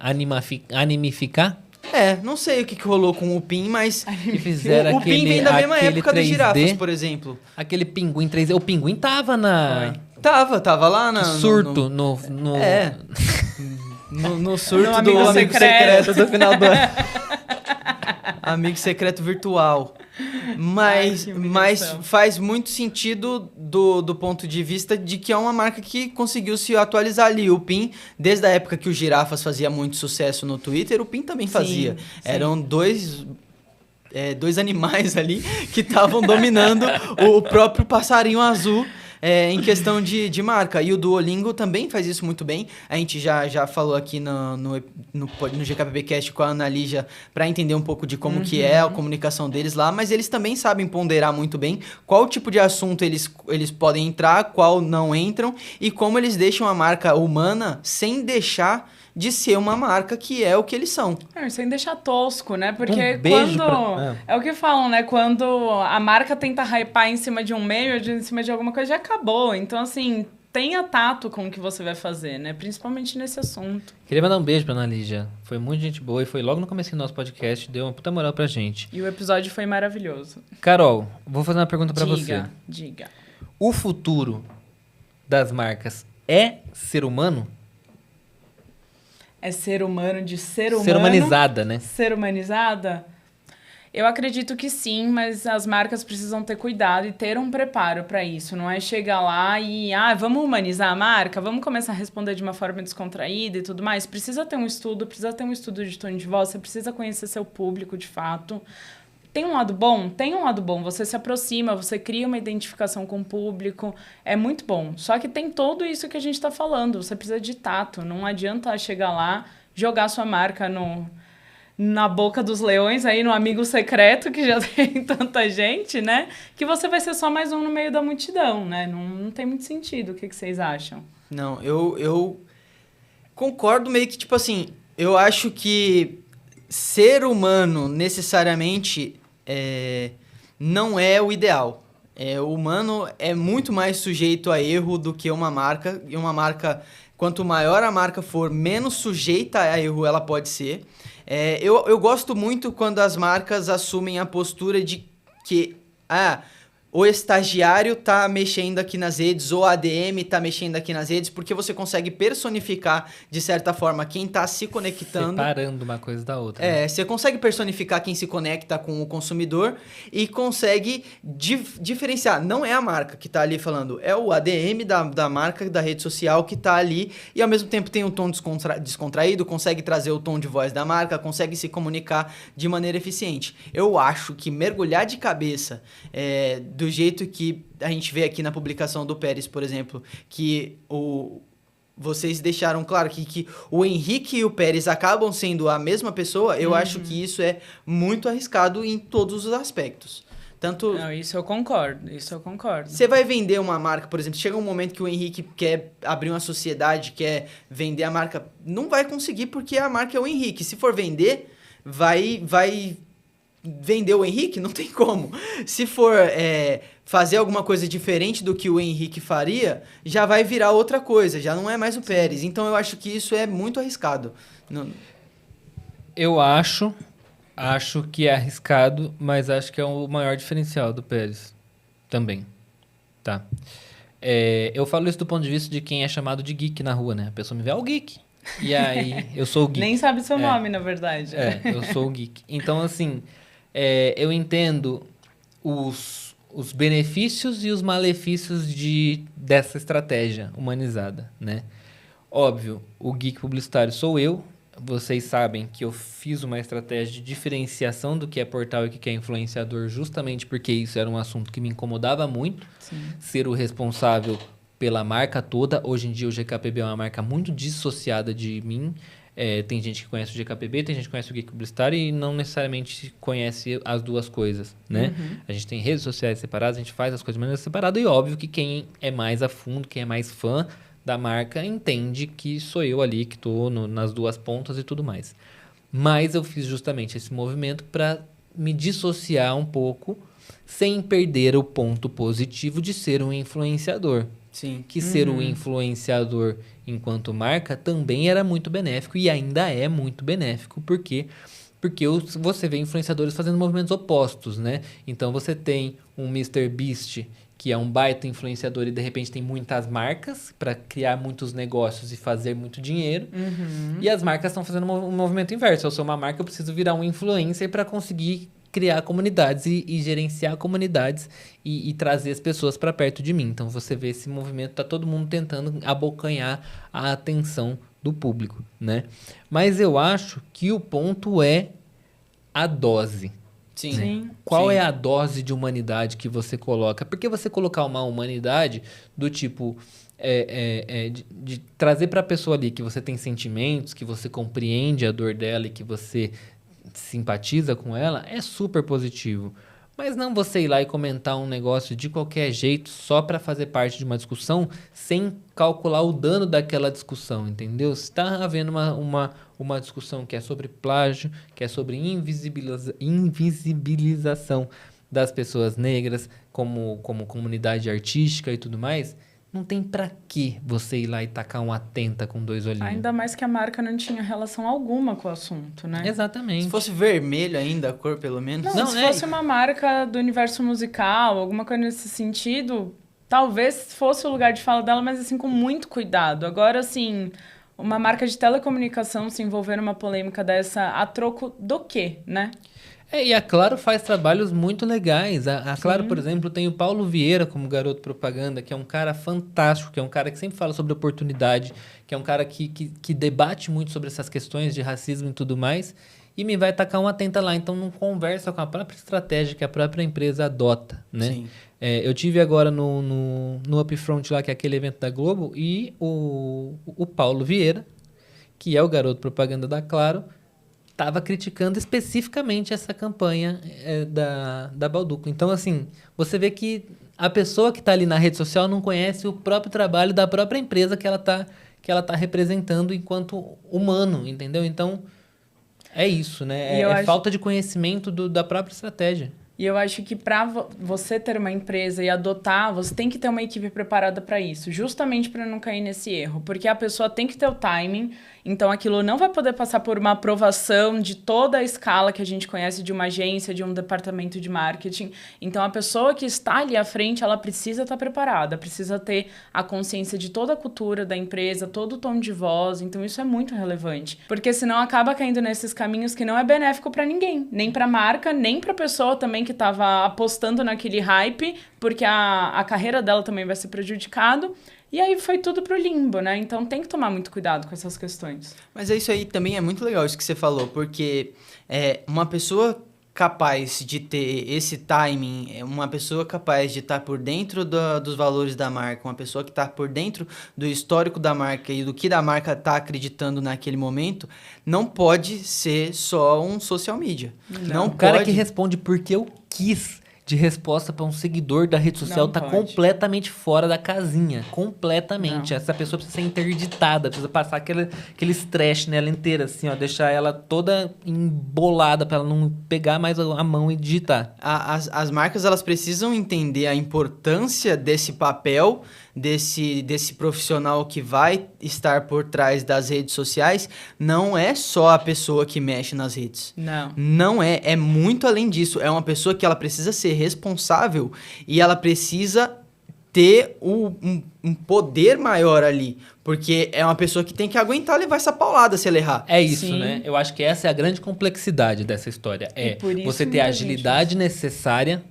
Animificar? Não sei o que rolou com o PIN, mas E fizeram o PIN vem da mesma aquele época dos 3D, girafas, por exemplo. Aquele pinguim 3D. O pinguim tava na... Tava lá na... surto, no No surto No do amigo amigo secreto. secreto do final do ano. Amigo secreto virtual. Mas Ai, que humilhação. faz muito sentido do ponto de vista de que é uma marca que conseguiu se atualizar ali. O PIN, desde a época que o Girafas fazia muito sucesso no Twitter, o PIN também fazia. sim. Eram dois animais ali que estavam dominando o próprio passarinho azul em questão de marca. E o Duolingo também faz isso muito bem. A gente já falou aqui no GKPBcast com a Ana Lígia para entender um pouco de como que é a comunicação deles lá, mas eles também sabem ponderar muito bem qual tipo de assunto eles podem entrar, qual não entram, e como eles deixam a marca humana sem deixar de ser uma marca que é o que eles são. Sem deixar tosco, né? Porque beijo quando... É o que falam, né? Quando a marca tenta hypar em cima de um meio, em cima de alguma coisa, já acabou. Então, assim, tenha tato com o que você vai fazer, né? Principalmente nesse assunto. Queria mandar um beijo pra Ana Lígia. Foi muito gente boa e foi logo no começo do nosso podcast, deu uma puta moral pra gente. E o episódio foi maravilhoso. Carol, vou fazer uma pergunta pra você. Diga. O futuro das marcas é ser humano? É ser humano de ser humano? Ser humanizada, né? Ser humanizada? Eu acredito que sim, mas as marcas precisam ter cuidado e ter um preparo para isso. Não é chegar lá e, vamos humanizar a marca? Vamos começar a responder de uma forma descontraída e tudo mais? Precisa ter um estudo de tom de voz, você precisa conhecer seu público de fato. Tem um lado bom? Tem um lado bom. Você se aproxima, você cria uma identificação com o público. É muito bom. Só que tem tudo isso que a gente está falando. Você precisa de tato. Não adianta chegar lá, jogar sua marca na boca dos leões, aí no amigo secreto, que já tem tanta gente, né? Que você vai ser só mais um no meio da multidão, né? Não tem muito sentido. O que vocês acham? Não, eu concordo meio que, tipo assim, eu acho que ser humano necessariamente não é o ideal. O humano é muito mais sujeito a erro do que uma marca. E uma marca, quanto maior a marca for, menos sujeita a erro ela pode ser. Eu gosto muito quando as marcas assumem a postura de que o estagiário tá mexendo aqui nas redes, ou a ADM tá mexendo aqui nas redes, porque você consegue personificar, de certa forma, quem tá se conectando. Separando uma coisa da outra. Né? Você consegue personificar quem se conecta com o consumidor e consegue diferenciar. Não é a marca que tá ali falando, é o ADM da marca, da rede social que tá ali, e ao mesmo tempo tem um tom descontraído, consegue trazer o tom de voz da marca, consegue se comunicar de maneira eficiente. Eu acho que mergulhar de cabeça do jeito que a gente vê aqui na publicação do Pérez, por exemplo, que vocês deixaram claro que o Henrique e o Pérez acabam sendo a mesma pessoa, eu acho que isso é muito arriscado em todos os aspectos. Tanto... Não, isso eu concordo. Você vai vender uma marca, por exemplo, chega um momento que o Henrique quer abrir uma sociedade, quer vender a marca, não vai conseguir porque a marca é o Henrique. Se for vender, vai vender o Henrique? Não tem como. Se for fazer alguma coisa diferente do que o Henrique faria, já vai virar outra coisa, já não é mais o Pérez. Então eu acho que isso é muito arriscado. Eu acho que é arriscado, mas acho que é o maior diferencial do Pérez também. Tá. Eu falo isso do ponto de vista de quem é chamado de geek na rua, né? A pessoa me vê, o geek. E aí, eu sou o geek. Nem sabe seu nome, na verdade. Eu sou o geek. Então, assim, eu entendo os benefícios e os malefícios dessa estratégia humanizada, né? Óbvio, o geek publicitário sou eu. Vocês sabem que eu fiz uma estratégia de diferenciação do que é portal e o que é influenciador, justamente porque isso era um assunto que me incomodava muito. Sim. Ser o responsável pela marca toda. Hoje em dia o GKPB é uma marca muito dissociada de mim. Tem gente que conhece o GKPB, tem gente que conhece o Geek Publicitário e não necessariamente conhece as duas coisas, né? A gente tem redes sociais separadas, a gente faz as coisas de maneira separada e óbvio que quem é mais a fundo, quem é mais fã da marca, entende que sou eu ali que estou nas duas pontas e tudo mais. Mas eu fiz justamente esse movimento para me dissociar um pouco sem perder o ponto positivo de ser um influenciador. Sim. Que ser um influenciador enquanto marca também era muito benéfico e ainda é muito benéfico, porque você vê influenciadores fazendo movimentos opostos, né? Então você tem um MrBeast, que é um baita influenciador e de repente tem muitas marcas para criar muitos negócios e fazer muito dinheiro. E as marcas estão fazendo um movimento inverso. Eu sou uma marca, eu preciso virar um influencer para conseguir criar comunidades e gerenciar comunidades e trazer as pessoas para perto de mim. Então você vê esse movimento, tá todo mundo tentando abocanhar a atenção do público, né? Mas eu acho que o ponto é a dose. Sim. Sim. Qual Sim. é a dose de humanidade que você coloca? Porque você colocar uma humanidade do tipo de trazer para a pessoa ali que você tem sentimentos, que você compreende a dor dela e que você simpatiza com ela, é super positivo. Mas não você ir lá e comentar um negócio de qualquer jeito só para fazer parte de uma discussão sem calcular o dano daquela discussão, entendeu? Se está havendo uma discussão que é sobre plágio, que é sobre invisibilização das pessoas negras como comunidade artística e tudo mais, não tem pra que você ir lá e tacar uma atenta com 2 olhinhos. Ainda mais que a marca não tinha relação alguma com o assunto, né? Exatamente. Se fosse vermelho ainda, a cor pelo menos. Não, se fosse uma marca do universo musical, alguma coisa nesse sentido, talvez fosse o lugar de fala dela, mas assim, com muito cuidado. Agora, assim, uma marca de telecomunicação se envolver numa polêmica dessa, a troco do quê, né? E a Claro faz trabalhos muito legais. A Claro, por exemplo, tem o Paulo Vieira como garoto propaganda, que é um cara fantástico, que é um cara que sempre fala sobre oportunidade, que é um cara que debate muito sobre essas questões de racismo e tudo mais, e me vai tacar uma atenta lá. Então, não conversa com a própria estratégia que a própria empresa adota, né? Sim. Eu tive agora no Upfront lá, que é aquele evento da Globo, e o Paulo Vieira, que é o garoto propaganda da Claro, estava criticando especificamente essa campanha da Bauducco. Então, assim, você vê que a pessoa que está ali na rede social não conhece o próprio trabalho da própria empresa que ela tá representando enquanto humano, entendeu? Então, é isso, né? É falta de conhecimento da própria estratégia. E eu acho que para você ter uma empresa e adotar, você tem que ter uma equipe preparada para isso, justamente para não cair nesse erro, porque a pessoa tem que ter o timing, então aquilo não vai poder passar por uma aprovação de toda a escala que a gente conhece de uma agência, de um departamento de marketing. Então a pessoa que está ali à frente, ela precisa estar preparada, precisa ter a consciência de toda a cultura da empresa, todo o tom de voz, então isso é muito relevante, porque senão acaba caindo nesses caminhos que não é benéfico para ninguém, nem para a marca, nem para a pessoa também que estava apostando naquele hype, porque a carreira dela também vai ser prejudicada. E aí foi tudo pro limbo, né? Então tem que tomar muito cuidado com essas questões. Mas isso aí também é muito legal, isso que você falou, porque uma pessoa capaz de ter esse timing, uma pessoa capaz de estar por dentro dos valores da marca, uma pessoa que está por dentro do histórico da marca e do que a marca está acreditando naquele momento, não pode ser só um social media. Não o cara que responde porque eu quis de resposta para um seguidor da rede social tá completamente fora da casinha. Completamente. Não. Essa pessoa precisa ser interditada, precisa passar aquele estresse nela inteira, assim, ó, deixar ela toda embolada para ela não pegar mais a mão e digitar. As marcas, elas precisam entender a importância desse papel, desse profissional que vai estar por trás das redes sociais. Não é só a pessoa que mexe nas redes. Não é. É muito além disso. É uma pessoa que ela precisa ser responsável e ela precisa ter um poder maior ali, porque é uma pessoa que tem que aguentar levar essa paulada se ela errar. É isso, sim, né? Eu acho que essa é a grande complexidade dessa história. Você ter a agilidade necessária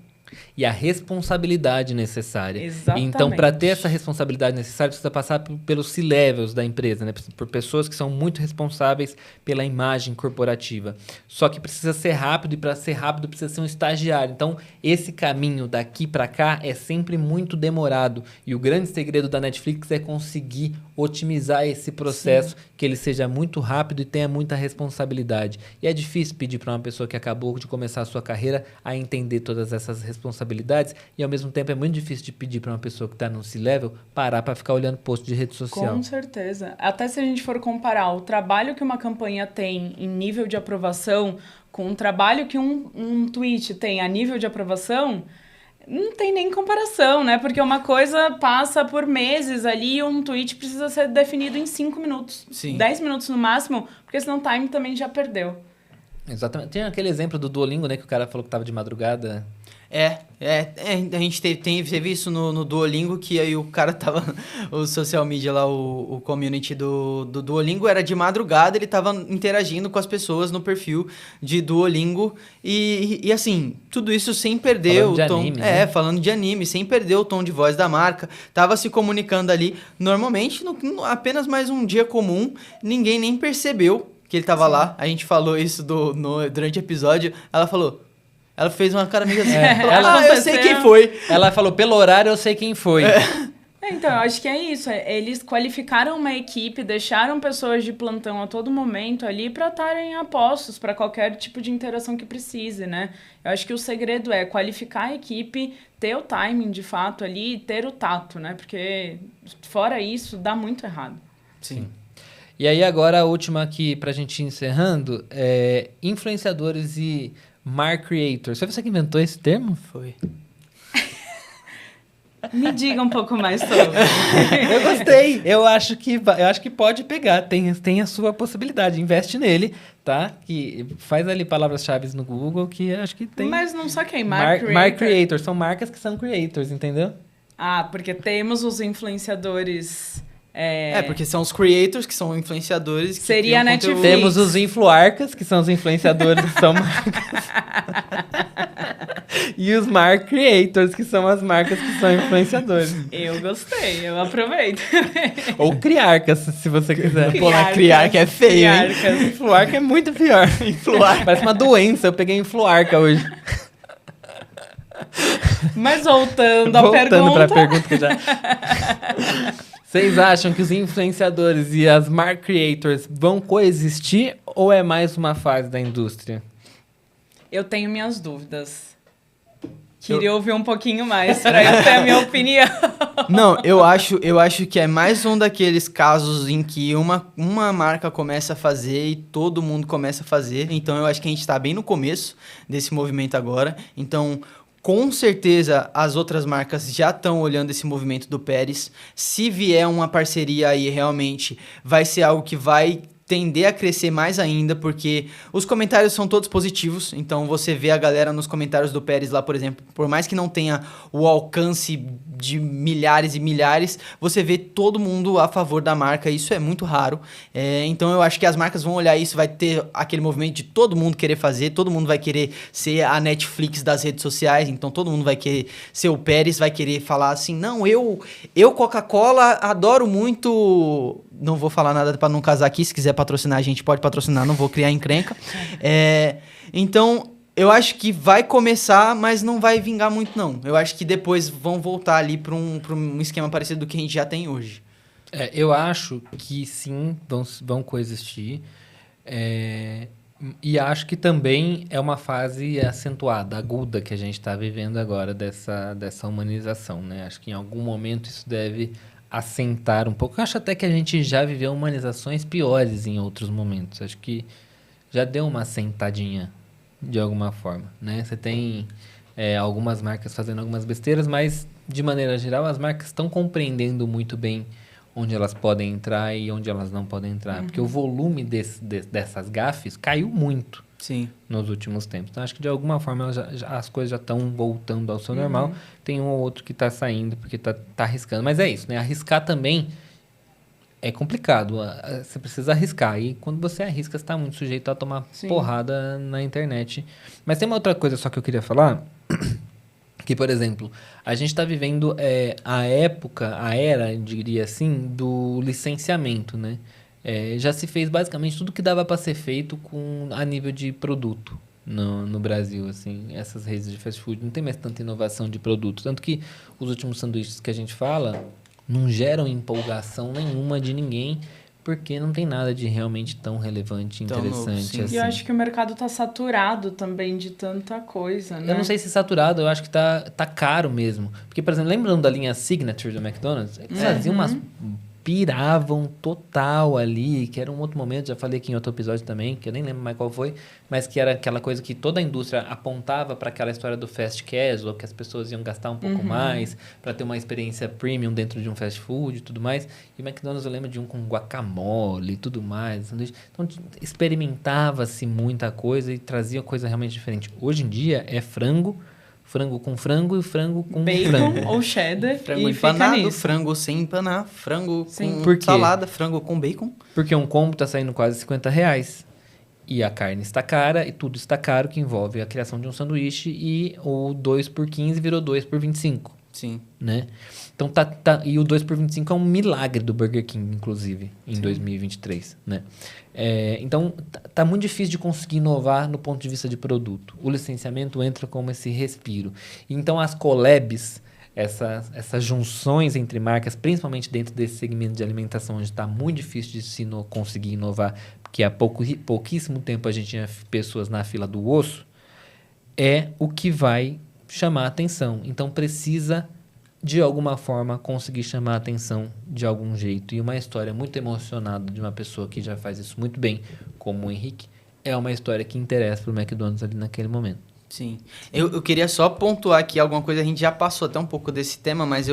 e a responsabilidade necessária. Exatamente. Então, para ter essa responsabilidade necessária, precisa passar pelos C-levels da empresa, né? Por pessoas que são muito responsáveis pela imagem corporativa. Só que precisa ser rápido, e para ser rápido precisa ser um estagiário. Então, esse caminho daqui para cá é sempre muito demorado. E o grande segredo da Netflix é conseguir otimizar esse processo, sim, que ele seja muito rápido e tenha muita responsabilidade. E é difícil pedir para uma pessoa que acabou de começar a sua carreira a entender todas essas responsabilidades, e ao mesmo tempo é muito difícil de pedir para uma pessoa que está no C-level parar para ficar olhando post de rede social. Com certeza. Até se a gente for comparar o trabalho que uma campanha tem em nível de aprovação com o trabalho que um tweet tem a nível de aprovação, não tem nem comparação, né? Porque uma coisa passa por meses ali e um tweet precisa ser definido em 5 minutos. Sim. 10 minutos no máximo, porque senão o time também já perdeu. Exatamente. Tem aquele exemplo do Duolingo, né? Que o cara falou que estava de madrugada. A gente teve isso no Duolingo, que aí o cara tava, o social media lá, o community do Duolingo era de madrugada, ele tava interagindo com as pessoas no perfil de Duolingo e assim, tudo isso sem perder o tom, anime, né? Falando de anime, sem perder o tom de voz da marca, tava se comunicando ali, normalmente, apenas mais um dia comum, ninguém nem percebeu que ele tava lá, a gente falou isso durante o episódio, ela falou... Ela fez uma cara meio assim. Ela eu sei quem foi. Ela falou, pelo horário eu sei quem foi. Então, eu acho que é isso. Eles qualificaram uma equipe, deixaram pessoas de plantão a todo momento ali para estarem a postos para qualquer tipo de interação que precise, né? Eu acho que o segredo é qualificar a equipe, ter o timing de fato ali e ter o tato, né? Porque fora isso, dá muito errado. Sim. E aí agora a última aqui pra gente ir encerrando é influenciadores e Mark Creators. Foi você que inventou esse termo? Foi. Me diga um pouco mais sobre. Eu gostei. Eu acho que pode pegar. Tem a sua possibilidade. Investe nele, tá? Que faz ali palavras-chave no Google que acho que tem. Mas não só quem? Mark Creator. Creators. São marcas que são creators, entendeu? Ah, porque temos os influenciadores... porque são os creators, que são influenciadores. Que Seria a conteúdo. Netflix. Temos os influarcas, que são os influenciadores que são marcas. E os Mark Creators, que são as marcas que são influenciadores. Eu gostei, eu aproveito. Ou criarcas, se você quiser. Pô, mas criar que é feio, hein? Criarcas. Influarca é muito pior. Influarca. Parece uma doença. Eu peguei influarca hoje. Mas voltando à Voltando pergunta... pra pergunta que eu já... Vocês acham que os influenciadores e as Mark Creators vão coexistir ou é mais uma fase da indústria? Eu tenho minhas dúvidas. Queria ouvir um pouquinho mais para eu ter a minha opinião. Não, eu acho que é mais um daqueles casos em que uma marca começa a fazer e todo mundo começa a fazer. Então, eu acho que a gente está bem no começo desse movimento agora. Então, com certeza, as outras marcas já estão olhando esse movimento do Pérez. Se vier uma parceria aí, realmente, vai ser algo que vai tender a crescer mais ainda, porque os comentários são todos positivos. Então, você vê a galera nos comentários do Pérez lá, por exemplo, por mais que não tenha o alcance de milhares e milhares, você vê todo mundo a favor da marca. Isso é muito raro. Então, eu acho que as marcas vão olhar isso, vai ter aquele movimento de todo mundo querer fazer, todo mundo vai querer ser a Netflix das redes sociais. Então, todo mundo vai querer ser o Pérez, vai querer falar assim, não, eu Coca-Cola, adoro muito... Não vou falar nada para não casar aqui. Se quiser patrocinar, a gente pode patrocinar. Não vou criar encrenca. Então, eu acho que vai começar, mas não vai vingar muito, não. Eu acho que depois vão voltar ali para um esquema parecido do que a gente já tem hoje. Eu acho que sim, vão coexistir. E acho que também é uma fase acentuada, aguda, que a gente está vivendo agora dessa humanização, né? Acho que em algum momento isso deve assentar um pouco. Eu acho até que a gente já viveu humanizações piores em outros momentos. Acho que já deu uma assentadinha de alguma forma, né? Você tem algumas marcas fazendo algumas besteiras, mas de maneira geral as marcas estão compreendendo muito bem onde elas podem entrar e onde elas não podem entrar. Porque o volume dessas gafes caiu muito. Sim. Nos últimos tempos. Então, acho que de alguma forma as coisas já estão voltando ao seu normal. Tem um ou outro que está saindo porque tá arriscando. Mas é isso, né? Arriscar também é complicado. Você precisa arriscar. E quando você arrisca, você está muito sujeito a tomar porrada na internet. Mas tem uma outra coisa só que eu queria falar. Que, por exemplo, a gente está vivendo a era, diria assim, do licenciamento, né? Já se fez basicamente tudo que dava para ser feito a nível de produto no Brasil, assim. Essas redes de fast food não tem mais tanta inovação de produto. Tanto que os últimos sanduíches que a gente fala não geram empolgação nenhuma de ninguém, porque não tem nada de realmente tão relevante, interessante. Assim. E eu acho que o mercado tá saturado também de tanta coisa, né? Eu não sei se saturado, eu acho que tá caro mesmo. Porque, por exemplo, lembrando da linha Signature do McDonald's, eles faziam umas... piravam total ali, que era um outro momento, já falei aqui em outro episódio também, que eu nem lembro mais qual foi, mas que era aquela coisa que toda a indústria apontava para aquela história do fast casual, que as pessoas iam gastar um pouco mais para ter uma experiência premium dentro de um fast food e tudo mais. E o McDonald's eu lembro de um com guacamole e tudo mais. Então experimentava-se muita coisa e trazia coisa realmente diferente. Hoje em dia é frango com frango e frango com bacon frango. ou cheddar. Frango e empanado, frango sem empanar, frango com Por quê? salada, frango com bacon. Porque um combo está saindo quase R$50. E a carne está cara, e tudo está caro, que envolve a criação de um sanduíche, e o 2 por 15 virou 2 por 25. Sim. Né? Então, e o 2 por 25 é um milagre do Burger King, inclusive, em 2023, né? Então, tá muito difícil de conseguir inovar no ponto de vista de produto. O licenciamento entra como esse respiro. Então, as collabs, essas junções entre marcas, principalmente dentro desse segmento de alimentação, onde está muito difícil de se conseguir inovar, porque há pouquíssimo tempo a gente tinha pessoas na fila do osso, é o que vai chamar a atenção. Então, precisa, de alguma forma, conseguir chamar a atenção de algum jeito. E uma história muito emocionada de uma pessoa que já faz isso muito bem, como o Henrique, é uma história que interessa para o McDonald's ali naquele momento. Sim. Eu queria só pontuar aqui alguma coisa, a gente já passou até um pouco desse tema, mas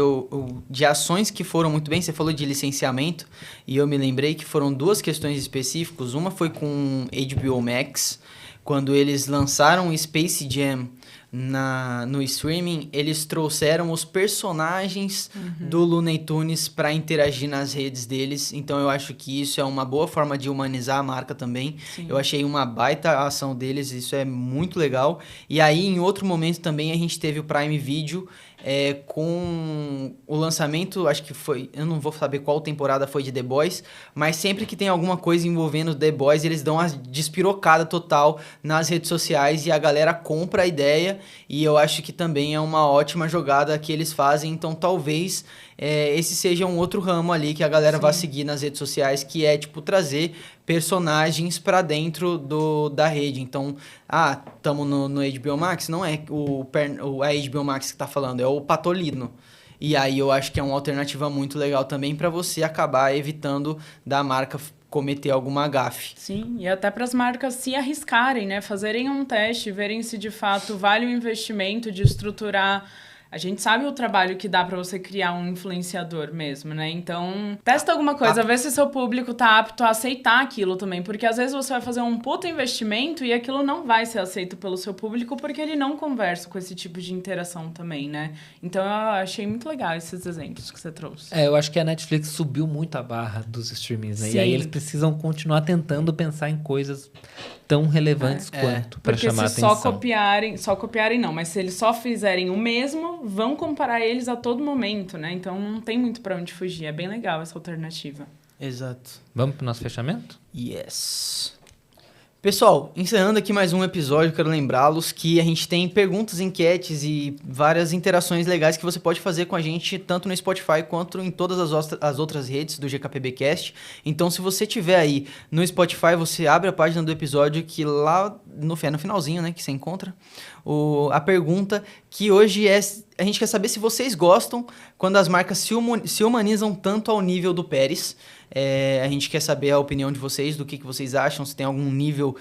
de ações que foram muito bem, você falou de licenciamento, e eu me lembrei que foram 2 questões específicas. Uma foi com HBO Max, quando eles lançaram o Space Jam no streaming, eles trouxeram os personagens do Looney Tunes para interagir nas redes deles. Então eu acho que isso é uma boa forma de humanizar a marca também. Sim. Eu achei uma baita ação deles, isso é muito legal. E aí, em outro momento também, a gente teve o Prime Video com o lançamento, acho que foi, eu não vou saber qual temporada foi de The Boys, mas sempre que tem alguma coisa envolvendo The Boys, eles dão uma despirocada total nas redes sociais e a galera compra a ideia, e eu acho que também é uma ótima jogada que eles fazem. Então talvez esse seja um outro ramo ali que a galera vá seguir nas redes sociais, que é tipo trazer personagens para dentro da rede. Então, estamos no HBO Max, não é a HBO Max que tá falando, é o Patolino. E aí eu acho que é uma alternativa muito legal também para você acabar evitando da marca cometer alguma gafe. Sim, e até para as marcas se arriscarem, né? Fazerem um teste, verem se de fato vale o investimento de estruturar. A gente sabe o trabalho que dá para você criar um influenciador mesmo, né? Então, testa alguma coisa, vê se seu público tá apto a aceitar aquilo também. Porque às vezes você vai fazer um puta investimento e aquilo não vai ser aceito pelo seu público porque ele não conversa com esse tipo de interação também, né? Então, eu achei muito legal esses exemplos que você trouxe. Eu acho que a Netflix subiu muito a barra dos streamings, né? Sim. E aí eles precisam continuar tentando pensar em coisas tão relevantes quanto para chamar a atenção. Porque só copiarem não, mas se eles só fizerem o mesmo, vão comparar eles a todo momento, né? Então não tem muito para onde fugir. É bem legal essa alternativa. Exato. Vamos pro nosso fechamento? Yes. Pessoal, encerrando aqui mais um episódio, quero lembrá-los que a gente tem perguntas, enquetes e várias interações legais que você pode fazer com a gente, tanto no Spotify quanto em todas as outras redes do GKPBcast. Então, se você tiver aí no Spotify, você abre a página do episódio que lá no finalzinho, né, que você encontra a pergunta, que hoje a gente quer saber se vocês gostam quando as marcas se humanizam tanto ao nível do Pérez. A gente quer saber a opinião de vocês, do que vocês acham, se tem algum nível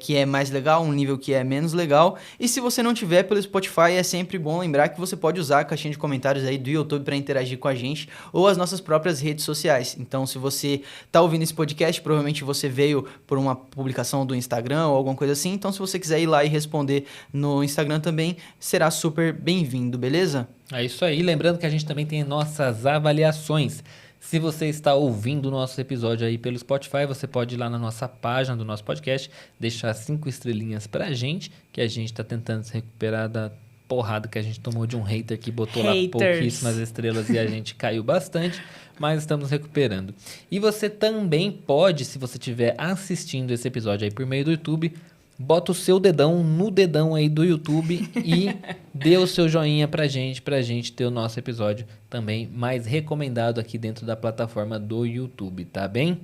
que é mais legal, um nível que é menos legal. E se você não tiver pelo Spotify, é sempre bom lembrar que você pode usar a caixinha de comentários aí do YouTube para interagir com a gente, ou as nossas próprias redes sociais. Então, se você está ouvindo esse podcast, provavelmente você veio por uma publicação do Instagram ou alguma coisa assim. Então, se você quiser ir lá e responder no Instagram também, será super bem-vindo, beleza? É isso aí. Lembrando que a gente também tem nossas avaliações. Se você está ouvindo o nosso episódio aí pelo Spotify, você pode ir lá na nossa página do nosso podcast, deixar 5 estrelinhas pra gente, que a gente tá tentando se recuperar da porrada que a gente tomou de um hater que botou lá pouquíssimas estrelas e a gente caiu bastante, mas estamos recuperando. E você também pode, se você estiver assistindo esse episódio aí por meio do YouTube, bota o seu dedão no dedão aí do YouTube e dê o seu joinha pra gente ter o nosso episódio também mais recomendado aqui dentro da plataforma do YouTube, tá bem?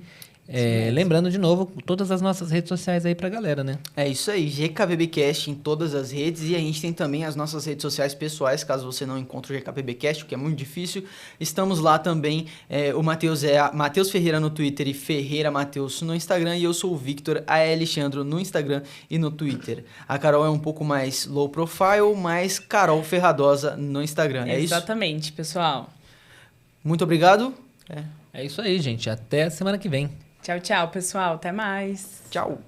Lembrando de novo, todas as nossas redes sociais aí pra galera, né? É isso aí, GKPBcast em todas as redes, e a gente tem também as nossas redes sociais pessoais, caso você não encontre o GKPBcast, o que é muito difícil. Estamos lá também, o Matheus é Matheus Ferreira no Twitter e Ferreira Matheus no Instagram, e eu sou o Victor Alexandro no Instagram e no Twitter. A Carol é um pouco mais low profile, mas Carol Ferradosa no Instagram, é isso? Exatamente, pessoal. Muito obrigado. É isso aí, gente. Até a semana que vem. Tchau, tchau, pessoal. Até mais. Tchau.